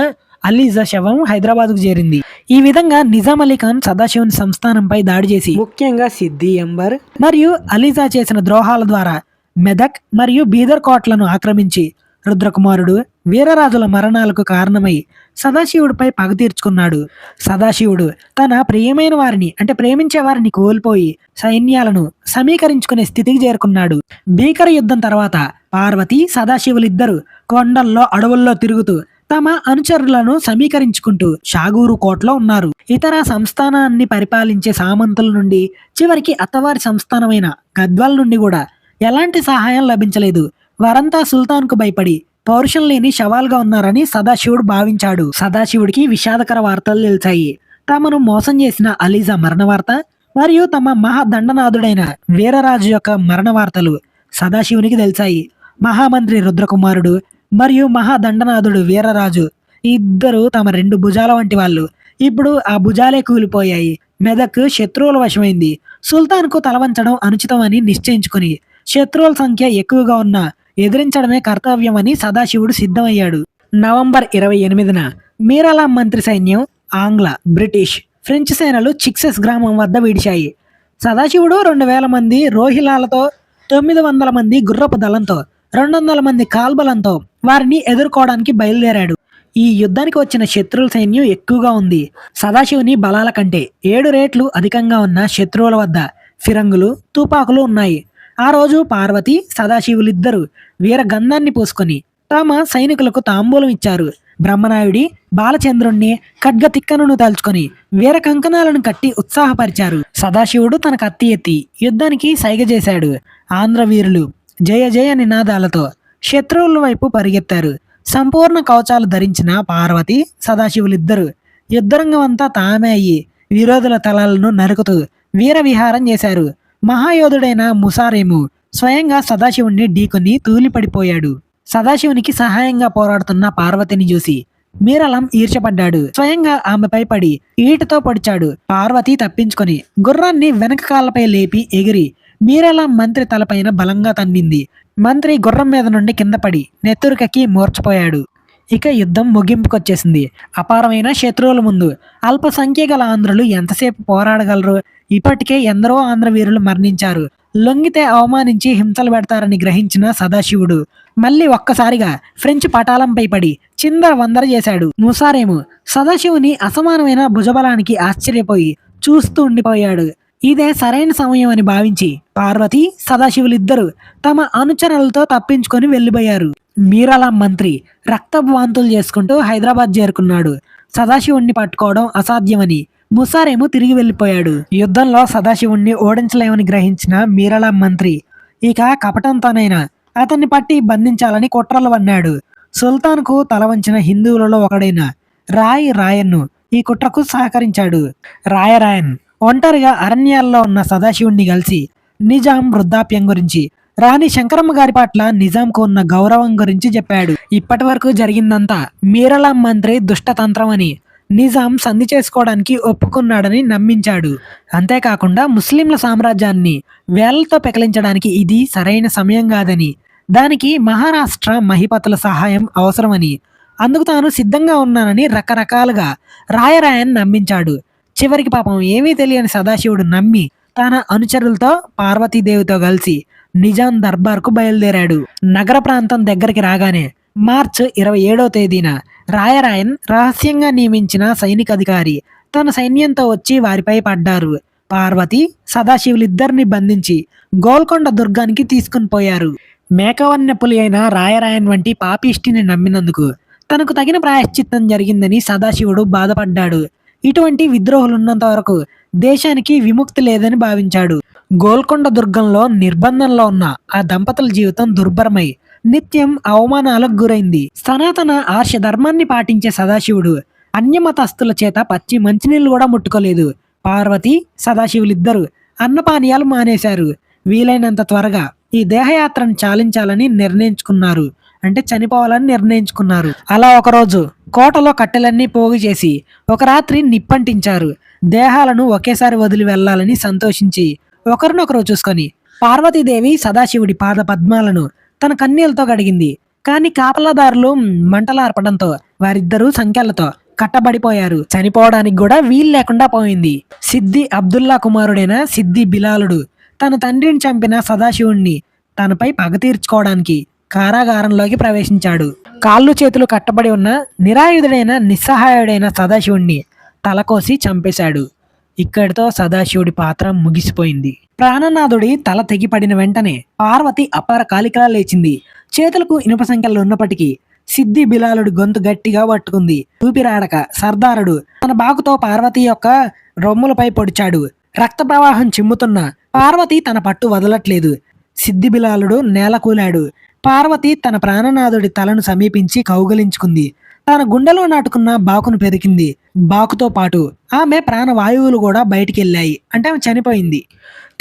Speaker 1: అలీజా శవం హైదరాబాద్కు చేరింది. ఈ విధంగా నిజాం అలీ ఖాన్ సదాశివుని సంస్థానంపై దాడి చేసి ముఖ్యంగా సిద్ది అంబర్ మరియు అలీజా చేసిన ద్రోహాల ద్వారా మెదక్ మరియు బీదర్ కోటలను ఆక్రమించి రుద్రకుమారుడు, వీరరాజుల మరణాలకు కారణమై సదాశివుడిపై పగ తీర్చుకున్నాడు. సదాశివుడు తన ప్రియమైన వారిని, అంటే ప్రేమించే వారిని కోల్పోయి సైన్యాలను సమీకరించుకునే స్థితికి చేరుకున్నాడు. భీకర యుద్ధం తర్వాత పార్వతి, సదాశివులిద్దరూ కొండల్లో, అడవుల్లో తిరుగుతూ తమ అనుచరులను సమీకరించుకుంటూ షాగూరు కోటలో ఉన్నారు. ఇతర సంస్థానాన్ని పరిపాలించే సామంతుల నుండి చివరికి అత్తవారి సంస్థానమైన గద్వాల నుండి కూడా ఎలాంటి సహాయం లభించలేదు. వారంతా సుల్తాన్కు భయపడి పౌరుషం లేని శవాలుగా ఉన్నారని సదాశివుడు భావించాడు. సదాశివుడికి విషాదకర వార్తలు తెలిసాయి. తమను మోసం చేసిన అలీజా మరణ వార్త మరియు తమ మహాదండనాథుడైన వీరరాజు యొక్క మరణ వార్తలు సదాశివునికి తెలిసాయి. మహామంత్రి రుద్రకుమారుడు మరియు మహాదండనాథుడు వీరరాజు ఇద్దరు తమ 2 భుజాల వంటి వాళ్ళు. ఇప్పుడు ఆ భుజాలే కూలిపోయాయి. మెదక్ శత్రువుల వశమైంది. సుల్తాన్కు తలవంచడం అనుచితమని నిశ్చయించుకుని శత్రువుల సంఖ్య ఎక్కువగా ఉన్నా ఎదిరించడమే కర్తవ్యమని సదాశివుడు సిద్ధమయ్యాడు. నవంబర్ 28న మీరాలాం మంత్రి సైన్యం ఆంగ్ల, బ్రిటిష్, ఫ్రెంచ్ సేనలు చిక్సెస్ గ్రామం వద్ద విడిచాయి. సదాశివుడు 2000 మంది రోహిలాలతో, 900 మంది గుర్రపు దళంతో, 200 మంది కాల్బలంతో వారిని ఎదుర్కోవడానికి బయలుదేరాడు. ఈ యుద్ధానికి వచ్చిన శత్రువుల సైన్యం ఎక్కువగా ఉంది. సదాశివుని బలాల కంటే 7 రెట్లు అధికంగా ఉన్న శత్రువుల వద్ద ఫిరంగులు, తుపాకులు ఉన్నాయి. ఆ రోజు పార్వతి, సదాశివులిద్దరూ వీరగంధాన్ని పూసుకొని తమ సైనికులకు తాంబూలం ఇచ్చారు. బ్రహ్మనాయుడి, బాలచంద్రుణ్ణి, ఖడ్గ తిక్కనును తలుచుకొని వీర కంకణాలను కట్టి ఉత్సాహపరిచారు. సదాశివుడు తన కత్తి ఎత్తి యుద్ధానికి సైగ చేశాడు. ఆంధ్ర వీరులు జయ జయ నినాదాలతో శత్రువుల వైపు పరిగెత్తారు. సంపూర్ణ కవచాలు ధరించిన పార్వతి, సదాశివులిద్దరూ యుద్ధరంగం అంతా తామే అయ్యి విరోధుల తలలను నరుకుతూ వీర విహారం చేశారు. మహాయోధుడైన ముసారేము స్వయంగా సదాశివుణ్ణి ఢీకొని తూలిపడిపోయాడు. సదాశివునికి సహాయంగా పోరాడుతున్న పార్వతిని చూసి మీరాలం ఈర్ష్యపడ్డాడు. స్వయంగా ఆమెపై పడి ఈటతో పొడిచాడు. పార్వతి తప్పించుకొని గుర్రాన్ని వెనక కాళ్ళపై లేపి ఎగిరి మీరాలం మంత్రి తలపైన బలంగా తన్నింది. మంత్రి గుర్రం మీద నుండి కింద పడి నెత్తురుకెక్కి మూర్చపోయాడు. ఇక యుద్ధం ముగింపుకొచ్చేసింది. అపారమైన శత్రువుల ముందు అల్ప సంఖ్య గల ఆంధ్రులు ఎంతసేపు పోరాడగలరు? ఇప్పటికే ఎందరో ఆంధ్ర వీరులు మరణించారు. లొంగితే అవమానించి హింసలు పెడతారని గ్రహించిన సదాశివుడు మళ్ళీ ఒక్కసారిగా ఫ్రెంచ్ పటాలంపై పడి చిందర వందర చేశాడు. ముసారేము సదాశివుని అసమానమైన భుజబలానికి ఆశ్చర్యపోయి చూస్తూ ఉండిపోయాడు. ఇదే సరైన సమయం అని భావించి పార్వతి, సదాశివులిద్దరూ తమ అనుచరులతో తప్పించుకొని వెళ్ళిపోయారు. మీరాలాం మంత్రి రక్తపు వాంతులు చేసుకుంటూ హైదరాబాద్ చేరుకున్నాడు. సదాశివుణ్ణి పట్టుకోవడం అసాధ్యమని ముసారేము తిరిగి వెళ్ళిపోయాడు. యుద్ధంలో సదాశివుణ్ణి ఓడించలేమని గ్రహించిన మీరాలాం మంత్రి ఇక కపటంతోనైనా అతన్ని పట్టి బంధించాలని కుట్రలు వన్నాడు. సుల్తాన్కు తల వంచిన హిందువులలో ఒకడైన రాయన్ను ఈ కుట్రకు సహకరించాడు. రాయన్ ఒంటరిగా అరణ్యాల్లో ఉన్న సదాశివుణ్ణి కలిసి నిజాం వృద్ధాప్యం గురించి, రాణి శంకరమ్మ గారి పట్ల నిజాంకు ఉన్న గౌరవం గురించి చెప్పాడు. ఇప్పటి వరకు జరిగిందంతా మీరాలాం మంత్రి దుష్టతంత్రం అని నిజాం సంధి చేసుకోవడానికి ఒప్పుకున్నాడని నమ్మించాడు. అంతేకాకుండా ముస్లింల సామ్రాజ్యాన్ని వేళ్లతో పెకలించడానికి ఇది సరైన సమయం కాదని, దానికి మహారాష్ట్ర మహిపతుల సహాయం అవసరమని, అందుకు తాను సిద్ధంగా ఉన్నానని రకరకాలుగా రాయన్ నమ్మించాడు. చివరికి పాపం ఏమీ తెలియని సదాశివుడు నమ్మి తన అనుచరులతో పార్వతీదేవితో కలిసి నిజాం దర్బార్కు బయలుదేరాడు. నగర ప్రాంతం దగ్గరికి రాగానే మార్చి 27వ తేదీన రాయన్ రహస్యంగా నియమించిన సైనికాధికారి తన సైన్యంతో వచ్చి వారిపై పడ్డారు. పార్వతి, సదాశివులిద్దరిని బంధించి గోల్కొండ దుర్గానికి తీసుకుని పోయారు. మేకవన్య పులి అయిన రాయన్ వంటి పాపిష్టిని నమ్మినందుకు తనకు తగిన ప్రాయశ్చిత్తం జరిగిందని సదాశివుడు బాధపడ్డాడు. ఇటువంటి విద్రోహులున్నంత వరకు దేశానికి విముక్తి లేదని భావించాడు. గోల్కొండ దుర్గంలో నిర్బంధంలో ఉన్న ఆ దంపతుల జీవితం దుర్భరమై నిత్యం అవమానాలకు గురైంది. సనాతన ఆర్ష ధర్మాన్ని పాటించే సదాశివుడు అన్యమతస్థుల చేత పచ్చి మంచినీళ్ళు కూడా ముట్టుకోలేదు. పార్వతి, సదాశివులిద్దరూ అన్నపానీయాలు మానేశారు. వీలైనంత త్వరగా ఈ దేహయాత్రను చాలించాలని నిర్ణయించుకున్నారు. అంటే చనిపోవాలని నిర్ణయించుకున్నారు. అలా ఒకరోజు కోటలో కట్టెలన్నీ పోగు చేసి ఒక రాత్రి నిప్పంటించారు. దేహాలను ఒకేసారి వదిలి వెళ్లాలని సంతోషించి ఒకరినొకరు చూసుకొని పార్వతీదేవి సదాశివుడి పాద పద్మాలను తన కన్నీళ్లతో కడిగింది. కానీ కాపలాదారులు మంటలార్పడంతో వారిద్దరూ సంఖ్యలతో కట్టబడిపోయారు. చనిపోవడానికి కూడా వీలు లేకుండా పోయింది. సిద్ది అబ్దుల్లా కుమారుడైన సిద్ది బిలాలుడు తన తండ్రిని చంపిన సదాశివుణ్ణి తనపై పగ తీర్చుకోవడానికి కారాగారంలోకి ప్రవేశించాడు. కాళ్ళు చేతులు కట్టబడి ఉన్న నిరాయుధుడైన నిస్సహాయుడైన సదాశివుణ్ణి తలకోసి చంపేశాడు. ఇక్కడితో సదాశివుడి పాత్ర ముగిసిపోయింది. ప్రాణనాథుడి తల తెగిపడిన వెంటనే పార్వతి అపార కాలికలా లేచింది. చేతులకు ఇనుప సంఖ్యలు ఉన్నప్పటికీ సిద్ది బిలాలుడి గొంతు గట్టిగా పట్టుకుంది. ఊపిరాడక సర్దారుడు తన బాకుతో పార్వతి యొక్క రొమ్ములపై పొడిచాడు. రక్త ప్రవాహం చిమ్ముతున్న పార్వతి తన పట్టు వదలట్లేదు. సిద్ది బిలాలుడు నేల కూలాడు. పార్వతి తన ప్రాణనాథుడి తలను సమీపించి కౌగలించుకుంది. తన గుండెలో నాటుకున్న బాకును పెరికింది. బాకుతో పాటు ఆమె ప్రాణవాయువులు కూడా బయటికెళ్ళాయి. అంటే ఆమె చనిపోయింది.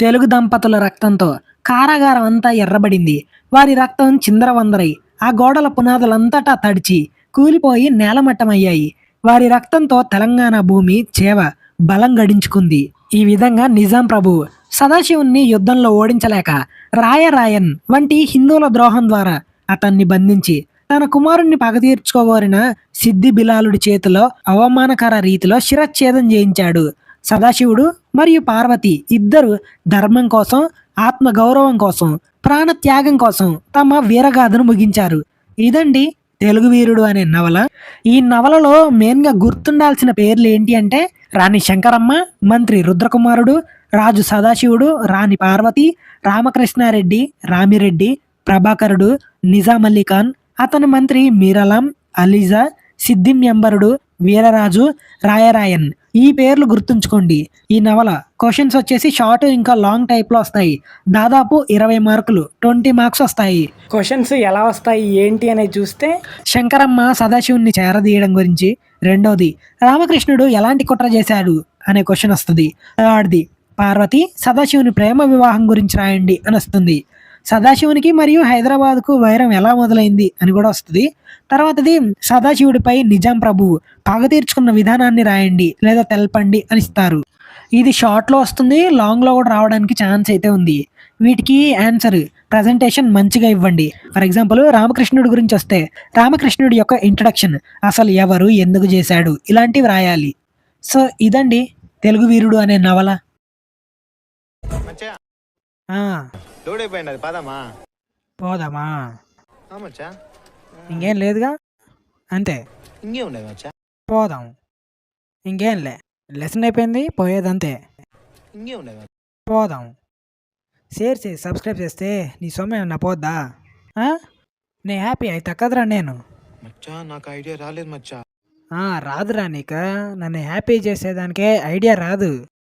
Speaker 1: తెలుగు దంపతుల రక్తంతో కారాగారం అంతా ఎర్రబడింది. వారి రక్తం చిందరవందరై ఆ గోడల పునాదులంతటా తడిచి కూలిపోయి నేలమట్టమయ్యాయి. వారి రక్తంతో తెలంగాణ భూమి చేవ బలం గడించుకుంది. ఈ విధంగా నిజాం ప్రభువు సదాశివుణ్ణి యుద్ధంలో ఓడించలేక రాయరాయన్ వంటి హిందువుల ద్రోహం ద్వారా అతన్ని బంధించి తన కుమారుణ్ణి పగ తీర్చుకోగోరిన సిద్ది బిలాలుడి చేతిలో అవమానకర రీతిలో శిరచ్ఛేదం చేయించాడు. సదాశివుడు మరియు పార్వతి ఇద్దరు ధర్మం కోసం, ఆత్మ గౌరవం కోసం, ప్రాణ త్యాగం కోసం తమ వీరగాథను ముగించారు. ఇదండి తెలుగు వీరుడు అనే నవల. ఈ నవలలో మెయిన్గా గుర్తుండాల్సిన పేర్లు ఏంటి అంటే రాణి శంకరమ్మ, మంత్రి రుద్రకుమారుడు, రాజు సదాశివుడు, రాణి పార్వతి, రామకృష్ణారెడ్డి, రామిరెడ్డి, ప్రభాకరుడు, నిజాం అలీ ఖాన్, అతని మంత్రి మీరాలాం, అలీజా, సిద్దిం ఎంబరుడు, వీరరాజు, రాయరాయన్. ఈ పేర్లు గుర్తుంచుకోండి. ఈ నవల క్వశ్చన్స్ వచ్చేసి షార్ట్ ఇంకా లాంగ్ టైప్లో వస్తాయి. దాదాపు 20 మార్కులు, 20 మార్క్స్ వస్తాయి. క్వశ్చన్స్ ఎలా వస్తాయి ఏంటి అనేది చూస్తే శంకరమ్మ సదాశివుణ్ణి చేరదీయడం గురించి, రెండోది రామకృష్ణుడు ఎలాంటి కుట్ర చేశాడు అనే క్వశ్చన్ వస్తుంది. థర్డ్ది పార్వతి సదాశివుని ప్రేమ వివాహం గురించి రాయండి అని వస్తుంది. సదాశివునికి మరియు హైదరాబాద్కు వైరం ఎలా మొదలైంది అని కూడా వస్తుంది. తర్వాతది సదాశివుడిపై నిజాం ప్రభువు పగ తీర్చుకున్న విధానాన్ని రాయండి లేదా తెలపండి అని ఇస్తారు. ఇది షార్ట్లో వస్తుంది, లాంగ్లో కూడా రావడానికి ఛాన్స్ అయితే ఉంది. వీటికి ఆన్సర్ ప్రజెంటేషన్ మంచిగా ఇవ్వండి. ఫర్ ఎగ్జాంపుల్ రామకృష్ణుడి గురించి వస్తే రామకృష్ణుడి యొక్క ఇంట్రడక్షన్, అసలు ఎవరు, ఎందుకు చేశాడు, ఇలాంటివి రాయాలి. సో ఇదండి తెలుగు వీరుడు అనే నవల.
Speaker 2: మచ్చా
Speaker 1: ఆ,
Speaker 2: లోడ్ అయిపోయింది అది పదమా
Speaker 1: పోదామా?
Speaker 2: మచ్చా
Speaker 1: ఇంకేం లేదుగా, అంతే,
Speaker 2: ఇంకే ఉండదు మచ్చా
Speaker 1: పోదాం. ఇంకేంలే, లెసన్ అయిపోయింది, పోయేదంతే.
Speaker 2: ఇంకే ఉండదు
Speaker 1: పోదాం. షేర్ చేసి సబ్స్క్రైబ్ చేస్తే నీ సొమ్మ ఏమన్నా పోద్దా? నే హ్యాపీ అయితే కదరా నేను.
Speaker 2: మచ్చా నాకు ఐడియా రాలేదు మచ్చా.
Speaker 1: రాదురా నీకు, నన్ను హ్యాపీ చేసేదానికే ఐడియా రాదు.